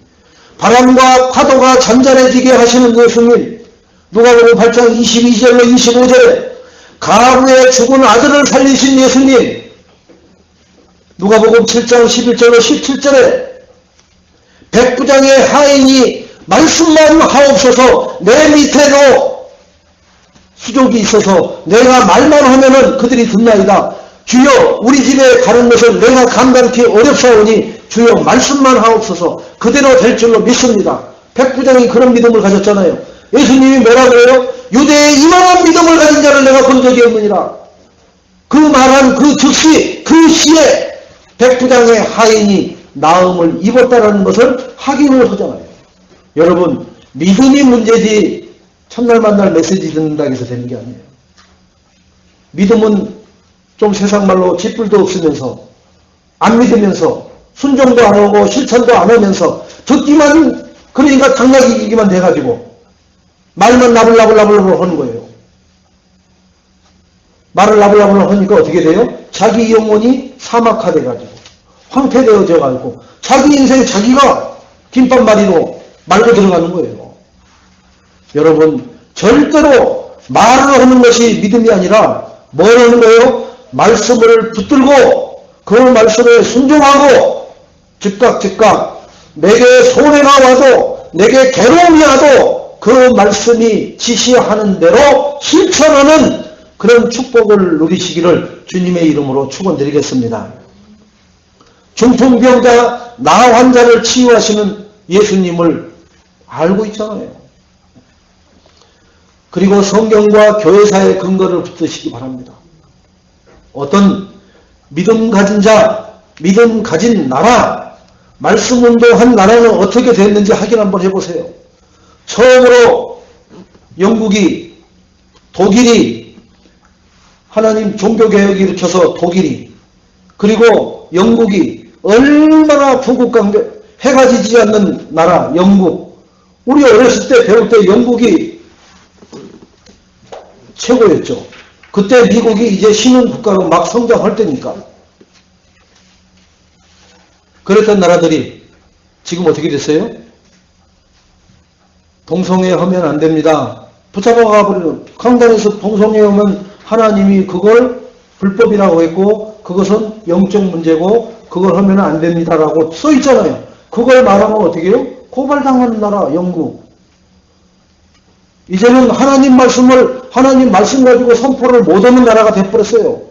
바람과 파도가 잔잔해지게 하시는 예수님, 누가복음 8장 22절로 25절에 가부의 죽은 아들을 살리신 예수님, 누가복음 7장 11절로 17절에 백부장의 하인이 말씀만 하옵소서, 내 밑에도 수족이 있어서 내가 말만 하면은 그들이 듣나이다. 주여, 우리 집에 가는 것을 내가 감당치 어렵사오니 주여 말씀만 하옵소서, 그대로 될 줄로 믿습니다. 백부장이 그런 믿음을 가졌잖아요. 예수님이 뭐라고 해요? 유대에 이만한 믿음을 가진 자를 내가 본 적이 없느니라. 그 말한 그 즉시 그 시에 백부장의 하인이 나음을 입었다는 것을 확인을 하잖아요. 여러분, 믿음이 문제지 첫날 만날 메시지 듣는다고 해서 되는 게 아니에요. 믿음은 좀 세상말로 쥐뿔도 없으면서, 안 믿으면서, 순종도 안 하고 실천도 안 하면서 듣기만, 그러니까 당나귀기만 돼가지고 말만 나불나불나불 하는 거예요. 말을 나불나불 하니까 어떻게 돼요? 자기 영혼이 사막화돼가지고 황폐되어져가지고 자기 인생 자기가 김밥말이로 말고 들어가는 거예요. 여러분, 절대로 말을 하는 것이 믿음이 아니라 뭘 하는 거예요? 말씀을 붙들고 그 말씀에 순종하고 즉각 내게 손해가 와도 내게 괴로움이 와도 그 말씀이 지시하는 대로 실천하는 그런 축복을 누리시기를 주님의 이름으로 축원드리겠습니다. 중풍병자 나 환자를 치유하시는 예수님을 알고 있잖아요. 그리고 성경과 교회사의 근거를 붙드시기 바랍니다. 어떤 믿음 가진 자, 믿음 가진 나라, 말씀 운동한 나라는 어떻게 됐는지 확인 한번 해보세요. 처음으로 영국이, 독일이 하나님 종교개혁을 일으켜서 독일이, 그리고 영국이 얼마나 부국강대, 해가 지지 않는 나라 영국, 우리 어렸을 때 배울 때 영국이 최고였죠. 그때 미국이 이제 신흥 국가로 막 성장할 때니까. 그랬던 나라들이 지금 어떻게 됐어요? 동성애 하면 안 됩니다. 붙잡아가 버리는, 강단에서 동성애 하면 하나님이 그걸 불법이라고 했고 그것은 영적 문제고 그걸 하면 안 됩니다라고 써 있잖아요. 그걸 말하면 어떻게 해요? 고발당하는 나라 영국. 이제는 하나님 말씀 가지고 선포를 못하는 나라가 돼버렸어요.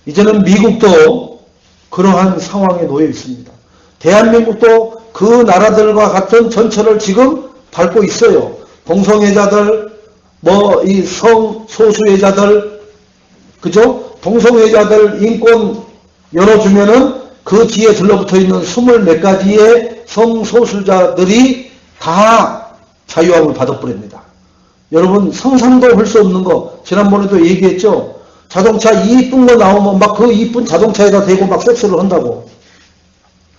이제는 미국도 그러한 상황에 놓여 있습니다. 대한민국도 그 나라들과 같은 전철을 지금 밟고 있어요. 동성애자들, 이 성소수애자들, 그죠? 동성애자들 인권 열어주면은 그 뒤에 들러붙어 있는 24 가지의 성소수자들이 다 자유함을 받아버립니다. 여러분, 상상도 할 수 없는 거, 지난번에도 얘기했죠? 자동차 이쁜 거 나오면 막 그 이쁜 자동차에다 대고 막 섹스를 한다고.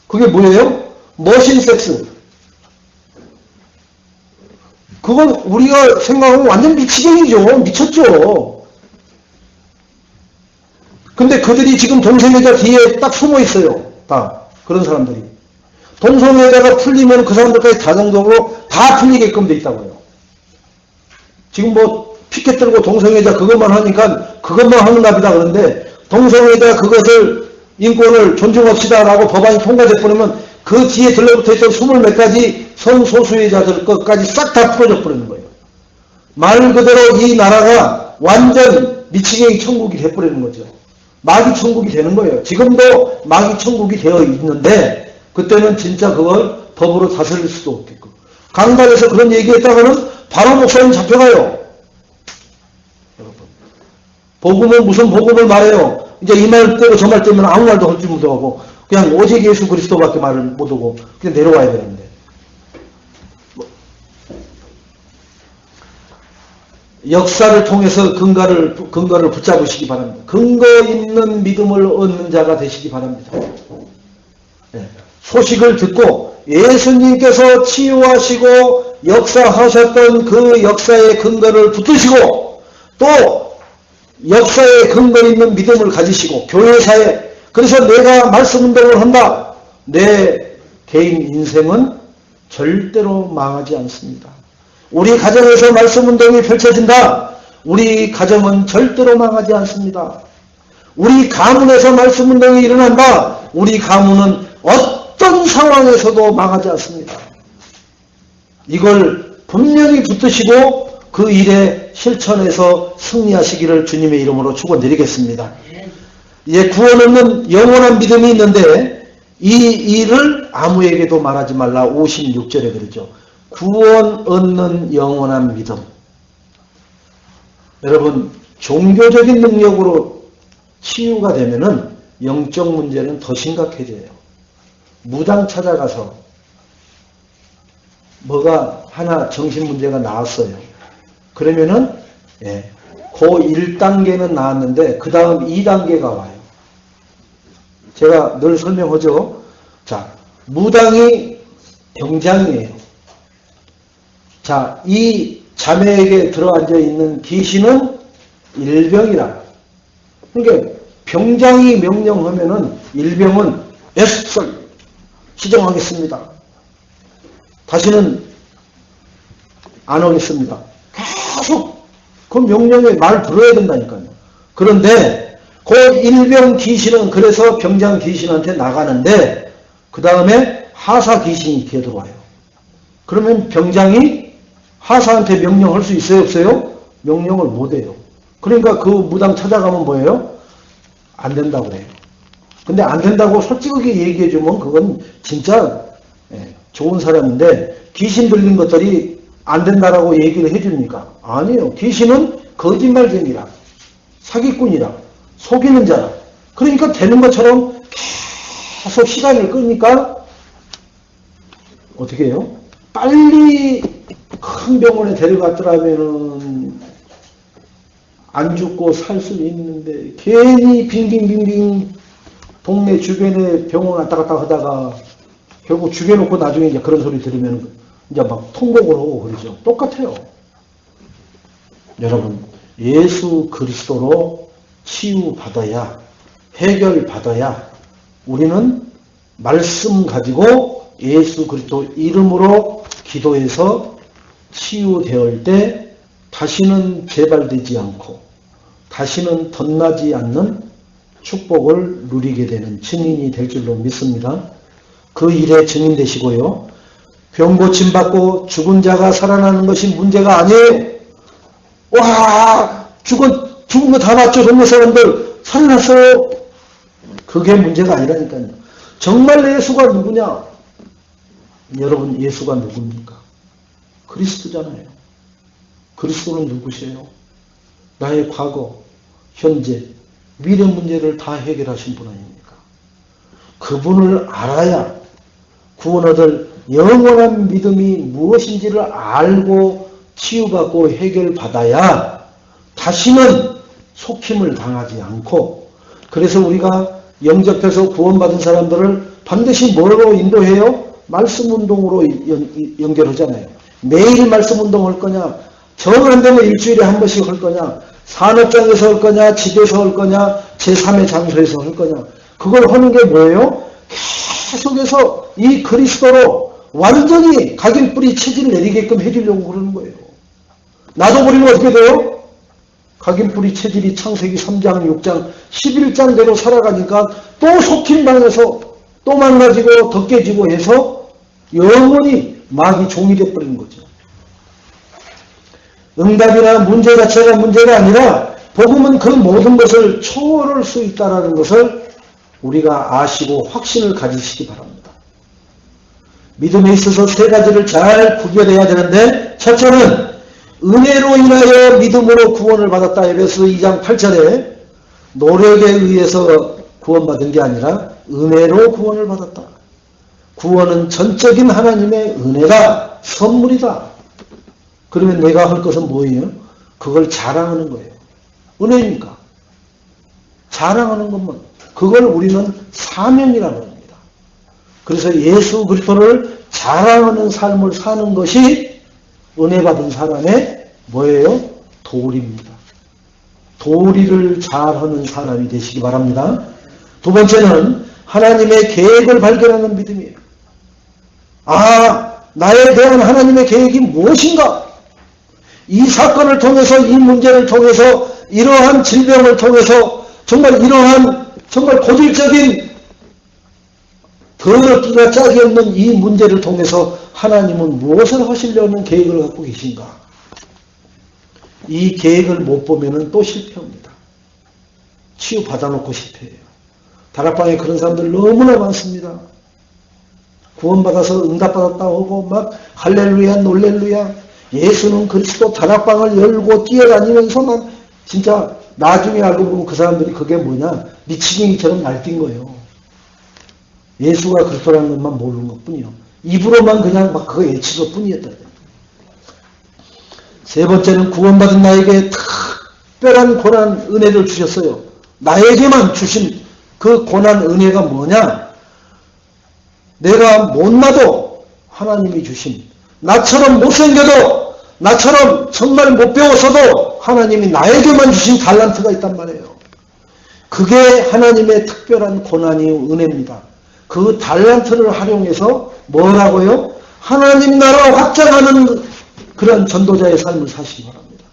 그게 뭐예요? 머신 섹스. 그건 우리가 생각하면 완전 미치겠이죠. 미쳤죠. 근데 그들이 지금 동성애자 뒤에 딱 숨어 있어요. 다. 그런 사람들이. 동성애자가 풀리면 그 사람들까지 다정적으로 다 풀리게끔 돼 있다고요. 지금 피켓 들고 동성애자 그것만 하니까 그것만 하는 납이다 그러는데, 동성애자 그것을 인권을 존중합시다라고 법안이 통과돼 버리면 그 뒤에 들러붙어 있던 20몇 가지 성소수의자들 것까지 싹 다 풀어져 버리는 거예요. 말 그대로 이 나라가 완전 미치겠이 천국이 돼버리는 거죠. 마귀 천국이 되는 거예요. 지금도 마귀 천국이 되어 있는데 그때는 진짜 그걸 법으로 다스릴 수도 없겠고. 강단에서 그런 얘기했다가는 바로 목사님 잡혀가요. 여러분, 복음은 무슨 복음을 말해요? 이제 이 말 때고 저 말 때면 아무 말도 할 줄 못하고 그냥 오직 예수 그리스도밖에 말을 못하고 그냥 내려와야 되는데, 역사를 통해서 근거를 붙잡으시기 바랍니다. 근거 있는 믿음을 얻는 자가 되시기 바랍니다. 네. 소식을 듣고 예수님께서 치유하시고 역사하셨던 그 역사의 근거를 붙드시고 또 역사에 근거 있는 믿음을 가지시고 교회사에 그래서 내가 말씀 운동을 한다. 내 개인 인생은 절대로 망하지 않습니다. 우리 가정에서 말씀 운동이 펼쳐진다. 우리 가정은 절대로 망하지 않습니다. 우리 가문에서 말씀 운동이 일어난다. 우리 가문은 어떤 상황에서도 망하지 않습니다. 이걸 분명히 붙드시고 그 일에 실천해서 승리하시기를 주님의 이름으로 축원드리겠습니다. 예, 구원 없는 영원한 믿음이 있는데 이 일을 아무에게도 말하지 말라 56절에 그러죠. 구원 얻는 영원한 믿음. 여러분 종교적인 능력으로 치유가 되면은 영적 문제는 더 심각해져요. 무당 찾아가서 뭐가 하나 정신 문제가 나왔어요. 그러면은 예, 그 1단계는 나왔는데 그 다음 2단계가 와요. 제가 늘 설명하죠. 자, 무당이 병장이에요. 자, 이 자매에게 들어앉아 있는 귀신은 일병이라. 그러니까 병장이 명령하면은 일병은 예습설 시정하겠습니다. 다시는 안 하겠습니다. 계속 그 명령에 말 들어야 된다니까요. 그런데 그 일병 귀신은 그래서 병장 귀신한테 나가는데 그 다음에 하사 귀신이 들어와요. 그러면 병장이 하사한테 명령할 수 있어요? 없어요? 명령을 못해요. 그러니까 그 무당 찾아가면 뭐예요? 안 된다고 해요. 근데 안 된다고 솔직하게 얘기해주면 그건 진짜 좋은 사람인데 귀신 들린 것들이 안 된다라고 얘기를 해줍니까? 아니에요. 귀신은 거짓말쟁이라 사기꾼이라 속이는 자라. 그러니까 되는 것처럼 계속 시간을 끄니까 어떻게 해요? 빨리 큰 병원에 데려갔더라면은 안 죽고 살 수 있는데 괜히 빙빙빙빙 동네 주변에 병원 왔다 갔다 하다가 결국 죽여놓고 나중에 이제 그런 소리 들으면 이제 막 통곡을 하고 그러죠. 똑같아요. 여러분, 예수 그리스도로 치유받아야, 해결받아야 우리는 말씀 가지고 예수 그리스도 이름으로 기도해서 치유되을 때 다시는 재발되지 않고 다시는 덧나지 않는 축복을 누리게 되는 증인이 될 줄로 믿습니다. 그 일에 증인 되시고요. 병 고침받고 죽은 자가 살아나는 것이 문제가 아니에요. 와, 죽은 거 다 낫죠. 동네 사람들 살아났어요. 그게 문제가 아니라니까요. 정말 예수가 누구냐? 여러분, 예수가 누굽니까? 그리스도잖아요. 그리스도는 누구세요? 나의 과거, 현재, 미래 문제를 다 해결하신 분 아닙니까? 그분을 알아야 구원 얻을 영원한 믿음이 무엇인지를 알고 치유받고 해결받아야 다시는 속힘을 당하지 않고, 그래서 우리가 영접해서 구원받은 사람들을 반드시 뭐로 인도해요? 말씀 운동으로 연결하잖아요. 매일 말씀 운동할 거냐? 정 안 되면 일주일에 한 번씩 할 거냐? 산업장에서 할 거냐? 집에서 할 거냐? 제3의 장소에서 할 거냐? 그걸 하는 게 뭐예요? 계속해서 이 그리스도로 완전히 각인 뿌리 체질을 내리게끔 해주려고 그러는 거예요. 놔둬버리면 어떻게 돼요? 각인 뿌리 체질이 창세기 3장, 6장, 11장대로 살아가니까 또 속힘당해서 또 망가지고 더 깨지고 해서 영원히 마귀 종이 되어버리는 거죠. 응답이나 문제 자체가 문제가 아니라 복음은 그 모든 것을 초월할 수 있다는 것을 우리가 아시고 확신을 가지시기 바랍니다. 믿음에 있어서 세 가지를 잘 구별해야 되는데, 첫째는 은혜로 인하여 믿음으로 구원을 받았다. 에베소 2장 8절에 노력에 의해서 구원받은 게 아니라 은혜로 구원을 받았다. 구원은 전적인 하나님의 은혜다. 선물이다. 그러면 내가 할 것은 뭐예요? 그걸 자랑하는 거예요. 은혜입니까? 자랑하는 것만. 그걸 우리는 사명이라고 합니다. 그래서 예수 그리스도를 자랑하는 삶을 사는 것이 은혜 받은 사람의 뭐예요? 도리입니다. 도리를 잘하는 사람이 되시기 바랍니다. 두 번째는 하나님의 계획을 발견하는 믿음이에요. 아, 나에 대한 하나님의 계획이 무엇인가? 이 사건을 통해서, 이 문제를 통해서, 이러한 질병을 통해서, 정말 이러한 정말 고질적인 더럽기가 짝이 없는 이 문제를 통해서 하나님은 무엇을 하시려는 계획을 갖고 계신가? 이 계획을 못 보면은 또 실패합니다. 치유 받아놓고 실패해요. 다락방에 그런 사람들 너무나 많습니다. 구원받아서 응답받았다 하고 막 할렐루야 놀렐루야 예수는 그리스도 다락방을 열고 뛰어다니면서 막 진짜 나중에 알고 보면 그 사람들이 그게 뭐냐 미치겠이처럼 날뛴 거예요. 예수가 그리스도라는 것만 모르는 것뿐이요. 입으로만 그냥 막 그거 외친 것뿐이었다. 세 번째는 구원받은 나에게 특별한 고난 은혜를 주셨어요. 나에게만 주신 그 고난 은혜가 뭐냐? 내가 못나도 하나님이 주신, 나처럼 못생겨도, 나처럼 정말 못 배웠어도 하나님이 나에게만 주신 달란트가 있단 말이에요. 그게 하나님의 특별한 고난이 은혜입니다. 그 달란트를 활용해서 뭐라고요? 하나님 나라 확장하는 그런 전도자의 삶을 사시기 바랍니다.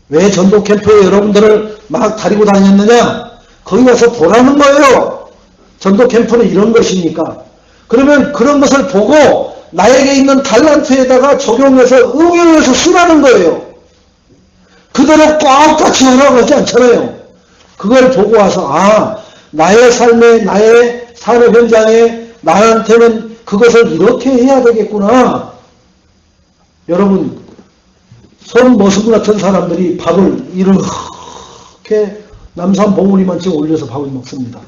왜 전도 캠프에 여러분들을 막 다니고 다녔느냐? 거기 가서 보라는 거예요. 전도 캠프는 이런 것이니까. 그러면 그런 것을 보고 나에게 있는 달란트에다가 적용해서 응용해서 쓰라는 거예요. 그대로 똑같이 하라고 하지 않잖아요. 그걸 보고 와서 아, 나의 삶에, 나의 산업 현장에 나한테는 그것을 이렇게 해야 되겠구나. 여러분, 손머슴 같은 사람들이 밥을 이렇게 남산 봉우리만치 올려서 밥을 먹습니다.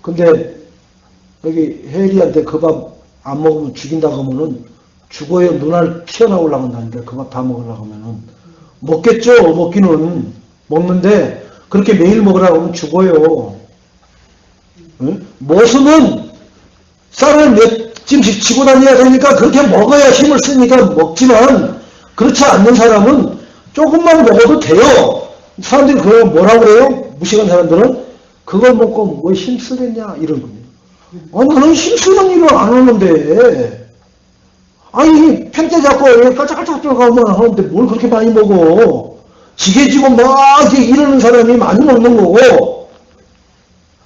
근데 여기 혜리한테 그 밥 안 먹으면 죽인다고 하면은 죽어요. 눈알 튀어나오려고 한다는데 그 밥 다 먹으려고 하면은 먹겠죠. 먹기는 먹는데 그렇게 매일 먹으라고 하면 죽어요. 응? 머슴은 쌀을 몇 찜씩 치고 다녀야 되니까 그렇게 먹어야 힘을 쓰니까 먹지만 그렇지 않는 사람은 조금만 먹어도 돼요. 사람들이 그걸 뭐라고 해요? 무식한 사람들은 그걸 먹고 뭐 힘쓰겠냐 이런 겁니다. 아니 나는 힘쓰는 일을 안 하는데 아니 펜대 잡고 깔짝깔짝 들어가면 하는데 뭘 그렇게 많이 먹어. 지게 지고 막 이렇게 이러는 사람이 많이 먹는 거고.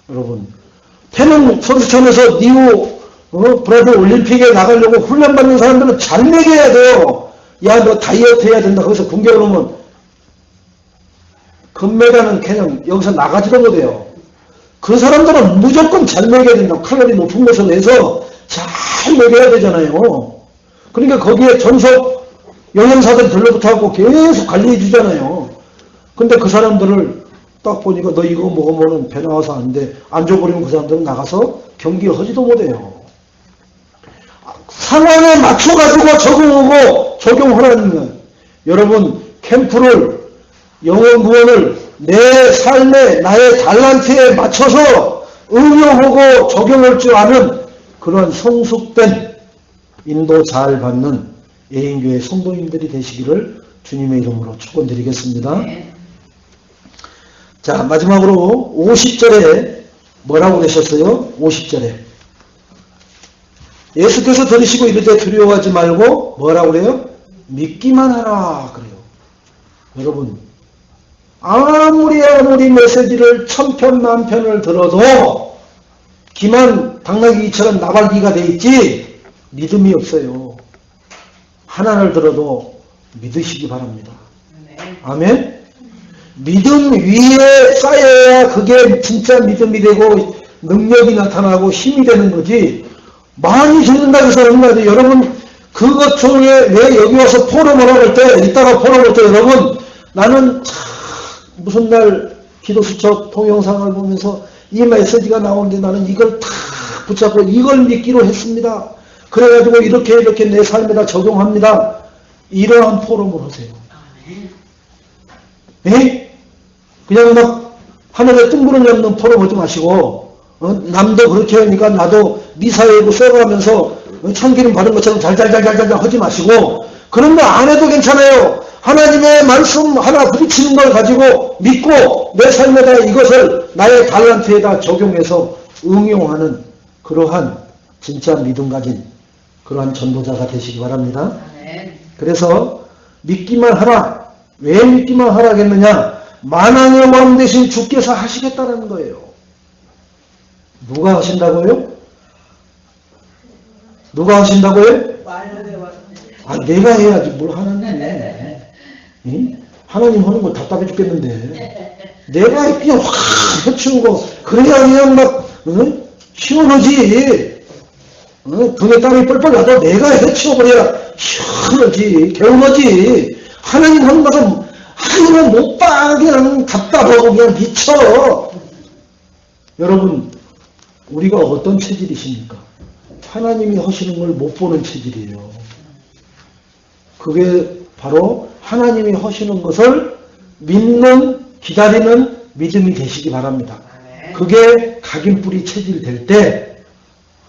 여러분 태릉 선수촌에서 니우 브라질 올림픽에 나가려고 훈련받는 사람들은 잘 먹여야 돼요. 야 너 다이어트 해야 된다. 거기서 공격을 하면 금메달은 그냥 여기서 나가지도 못해요. 그 사람들은 무조건 잘 먹여야 된다. 칼로리 높은 것을 해서 잘 먹여야 되잖아요. 그러니까 거기에 전속 영양사들 들러붙어갖고 계속 관리해 주잖아요. 근데 그 사람들을 딱 보니까 너 이거 먹으면 배 나와서 안 돼. 안 줘버리면 그 사람들은 나가서 경기 하지도 못해요. 상황에 맞춰가지고 적용하라는 거예요. 여러분 캠프를 영어무원을 내 삶에 나의 달란트에 맞춰서 응용하고 적용할 줄 아는 그런 성숙된 인도 잘 받는 예인교회 성도님들이 되시기를 주님의 이름으로 축원드리겠습니다. 자 마지막으로 50절에 뭐라고 그러셨어요? 50절에 예수께서 들으시고 이르되 두려워하지 말고 뭐라고 그래요? 믿기만 하라 그래요. 여러분 아무리 메시지를 1000편 만편을 들어도 기만 당나귀처럼 나발기가 돼 있지 믿음이 없어요. 하나를 들어도 믿으시기 바랍니다. 아멘. 믿음 위에 쌓여야 그게 진짜 믿음이 되고 능력이 나타나고 힘이 되는 거지. 많이 듣는다고 해서 그런 거죠. 여러분 그것 중에 왜 여기 와서 포럼을 할 때 이따가 포럼을 할 때 여러분 나는 무슨 날 기도수첩 동영상을 보면서 이 메시지가 나오는데 나는 이걸 다 붙잡고 이걸 믿기로 했습니다. 그래가지고 이렇게 내 삶에다 적용합니다. 이러한 포럼을 하세요. 에? 그냥 막 하늘에 뜬구름 잡는 포로 보지 마시고 남도 그렇게 하니까 나도 미사일고 쏘가면서 참기름 바른 것처럼 잘잘잘잘잘 하지 마시고 그런 거 안 해도 괜찮아요. 하나님의 말씀 하나 부딪히는 걸 가지고 믿고 내 삶에다 이것을 나의 달란트에다 적용해서 응용하는 그러한 진짜 믿음 가진 그러한 전도자가 되시기 바랍니다. 그래서 믿기만 하라. 왜 믿기만 하라겠느냐? 만왕의 왕 대신 주께서 하시겠다는 거예요. 누가 하신다고요? 누가 하신다고요? 아, 내가 해야지 뭘 하나님이 해. 응? 하나님 하는 거 답답해 죽겠는데 내가 그냥 확 해치우고 그래야 그냥 막 시원하지. 분에 땀이 뻘뻘 나도 내가 해치워버려야 시원하지 개운하지. 하나님 하는 것은 하나님은 못 봐. 그냥 답답하고 그냥 미쳐. 여러분 우리가 어떤 체질이십니까? 하나님이 하시는 걸 못 보는 체질이에요. 그게 바로 하나님이 하시는 것을 믿는 기다리는 믿음이 되시기 바랍니다. 그게 각인뿌리 체질 될 때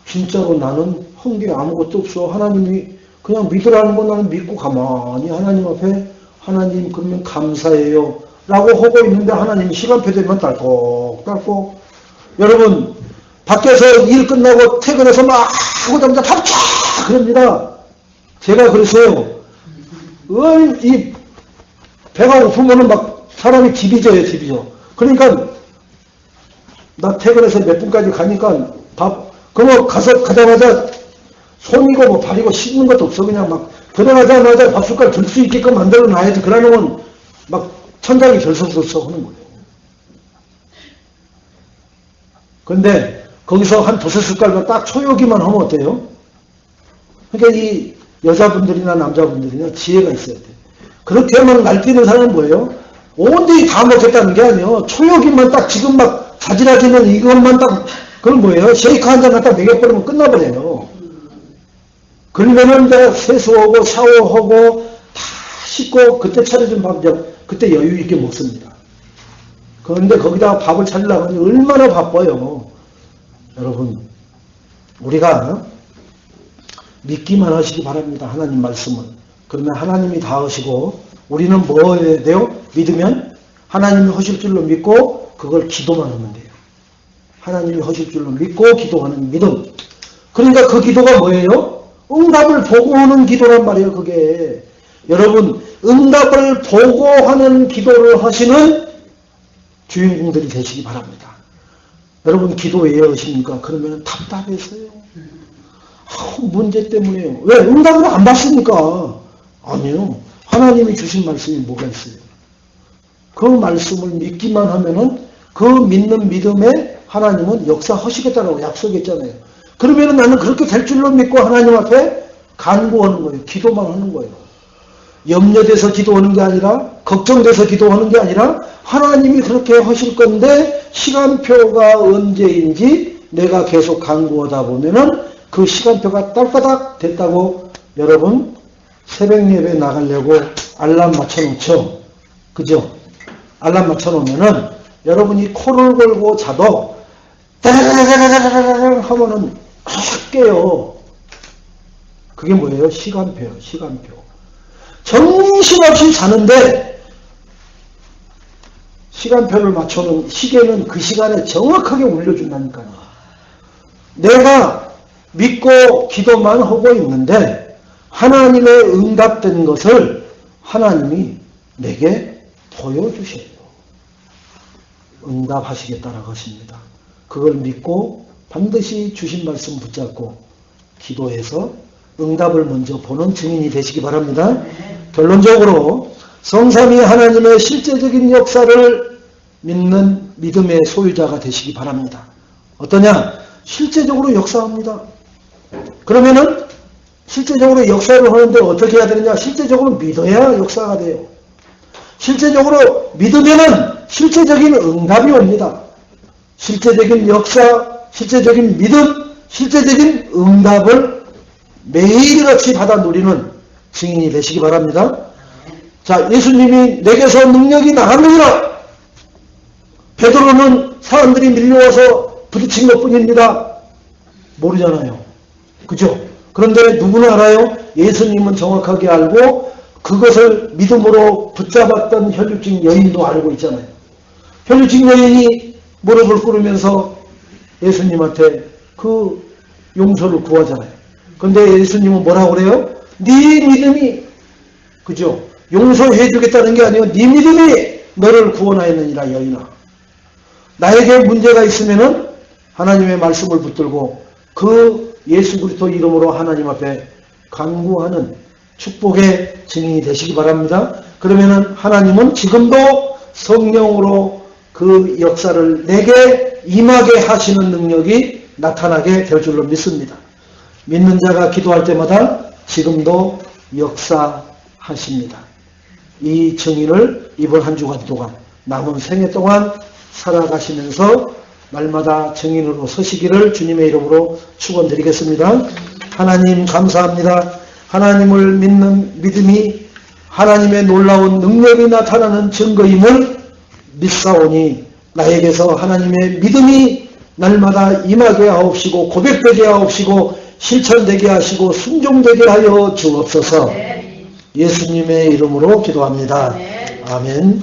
진짜로 나는 한 게 아무것도 없어. 하나님이 그냥 믿으라는 건 나는 믿고 가만히 하나님 앞에 하나님 그러면 감사해요 라고 하고 있는데 하나님이 시간표 되면 딸꾹딸꾹. 여러분 밖에서 일 끝나고 퇴근해서 막 하고 자마자 밥차 그럽니다. 제가 그랬어요. 이 배가 고프면은 막 사람이 디비져요. 그러니까 나 퇴근해서 몇 분까지 가니까 그거 가자마자 손이고 뭐 발이고 씻는 것도 없어. 그냥 막 들어가자마자 밥숟갈 들 수 있게끔 만들어 놔야지. 그러면 막 천장이 결석설석 하는 거예요. 그런데 거기서 한 두세 숟갈만 딱 초요기만 하면 어때요? 그러니까 이 여자분들이나 남자분들이나 지혜가 있어야 돼. 그렇게 하면 날뛰는 사람은 뭐예요? 온전히 다 먹겠다는 게 아니에요. 초요기만 딱 지금 막 자지러지는 이것만 딱 그건 뭐예요? 쉐이크 한 잔 갖다 먹여버리면 끝나버려요. 그러면은 이제 세수하고 샤워하고 다 씻고 그때 차려준 밥 그때 여유 있게 먹습니다. 그런데 거기다가 밥을 차리려고 얼마나 바빠요. 여러분 우리가 믿기만 하시기 바랍니다. 하나님 말씀은. 그러면 하나님이 다 하시고 우리는 뭐 해야 돼요? 믿으면 하나님이 하실 줄로 믿고 그걸 기도만 하면 돼요. 하나님이 하실 줄로 믿고 기도하는 믿음. 그러니까 그 기도가 뭐예요? 응답을 보고 하는 기도란 말이에요. 그게. 여러분 응답을 보고 하는 기도를 하시는 주인공들이 되시기 바랍니다. 여러분 기도 왜 하십니까? 그러면 답답해서요. 문제 때문에요. 왜? 응답을 안 받습니까? 아니요. 하나님이 주신 말씀이 뭐가 있어요? 그 말씀을 믿기만 하면은 그 믿는 믿음에 하나님은 역사하시겠다라고 약속했잖아요. 그러면은 나는 그렇게 될 줄로 믿고 하나님 앞에 간구하는 거예요. 기도만 하는 거예요. 염려돼서 기도하는 게 아니라 걱정돼서 기도하는 게 아니라 하나님이 그렇게 하실 건데 시간표가 언제인지 내가 계속 간구하다 보면은 그 시간표가 딸까닥 됐다고. 여러분 새벽 예배 나가려고 알람 맞춰놓죠. 그죠? 알람 맞춰놓으면은 여러분이 코를 골고 자도 따라라라라라라 하면은 확 깨요. 그게 뭐예요? 시간표요. 시간표. 정신없이 자는데 시간표를 맞춰놓은 시계는 그 시간에 정확하게 울려준다니까요. 내가 믿고 기도만 하고 있는데 하나님의 응답된 것을 하나님이 내게 보여주셔요. 응답하시겠다라고 하십니다. 그걸 믿고 반드시 주신 말씀 붙잡고 기도해서 응답을 먼저 보는 증인이 되시기 바랍니다. 결론적으로 성삼위 하나님의 실제적인 역사를 믿는 믿음의 소유자가 되시기 바랍니다. 어떠냐? 실제적으로 역사합니다. 그러면은 실제적으로 역사를 하는데 어떻게 해야 되느냐? 실제적으로 믿어야 역사가 돼요. 실제적으로 믿으면은 실제적인 응답이 옵니다. 실제적인 역사, 실제적인 믿음, 실제적인 응답을 매일같이 받아 누리는 증인이 되시기 바랍니다. 자, 예수님이 내게서 능력이 나갔느니라. 베드로는 사람들이 밀려와서 부딪힌 것뿐입니다. 모르잖아요. 그죠? 그런데 누구는 알아요? 예수님은 정확하게 알고 그것을 믿음으로 붙잡았던 혈류증 여인도 알고 있잖아요. 혈류증 여인이 무릎을 꿇으면서 예수님한테 그 용서를 구하잖아요. 그런데 예수님은 뭐라고 그래요? 네 믿음이, 그죠? 용서해 주겠다는 게 아니고 네 믿음이 너를 구원하였느니라. 여인아, 나에게 문제가 있으면은 하나님의 말씀을 붙들고 그 예수 그리스도 이름으로 하나님 앞에 간구하는 축복의 증인이 되시기 바랍니다. 그러면은 하나님은 지금도 성령으로 그 역사를 내게 임하게 하시는 능력이 나타나게 될 줄로 믿습니다. 믿는 자가 기도할 때마다 지금도 역사하십니다. 이 증인을 이번 한 주간 동안 남은 생애 동안 살아가시면서 날마다 증인으로 서시기를 주님의 이름으로 축원드리겠습니다. 하나님 감사합니다. 하나님을 믿는 믿음이 하나님의 놀라운 능력이 나타나는 증거임을 믿사오니 나에게서 하나님의 믿음이 날마다 임하게 하옵시고 고백되게 하옵시고 실천되게 하시고 순종되게 하여 주옵소서. 예수님의 이름으로 기도합니다. 아멘.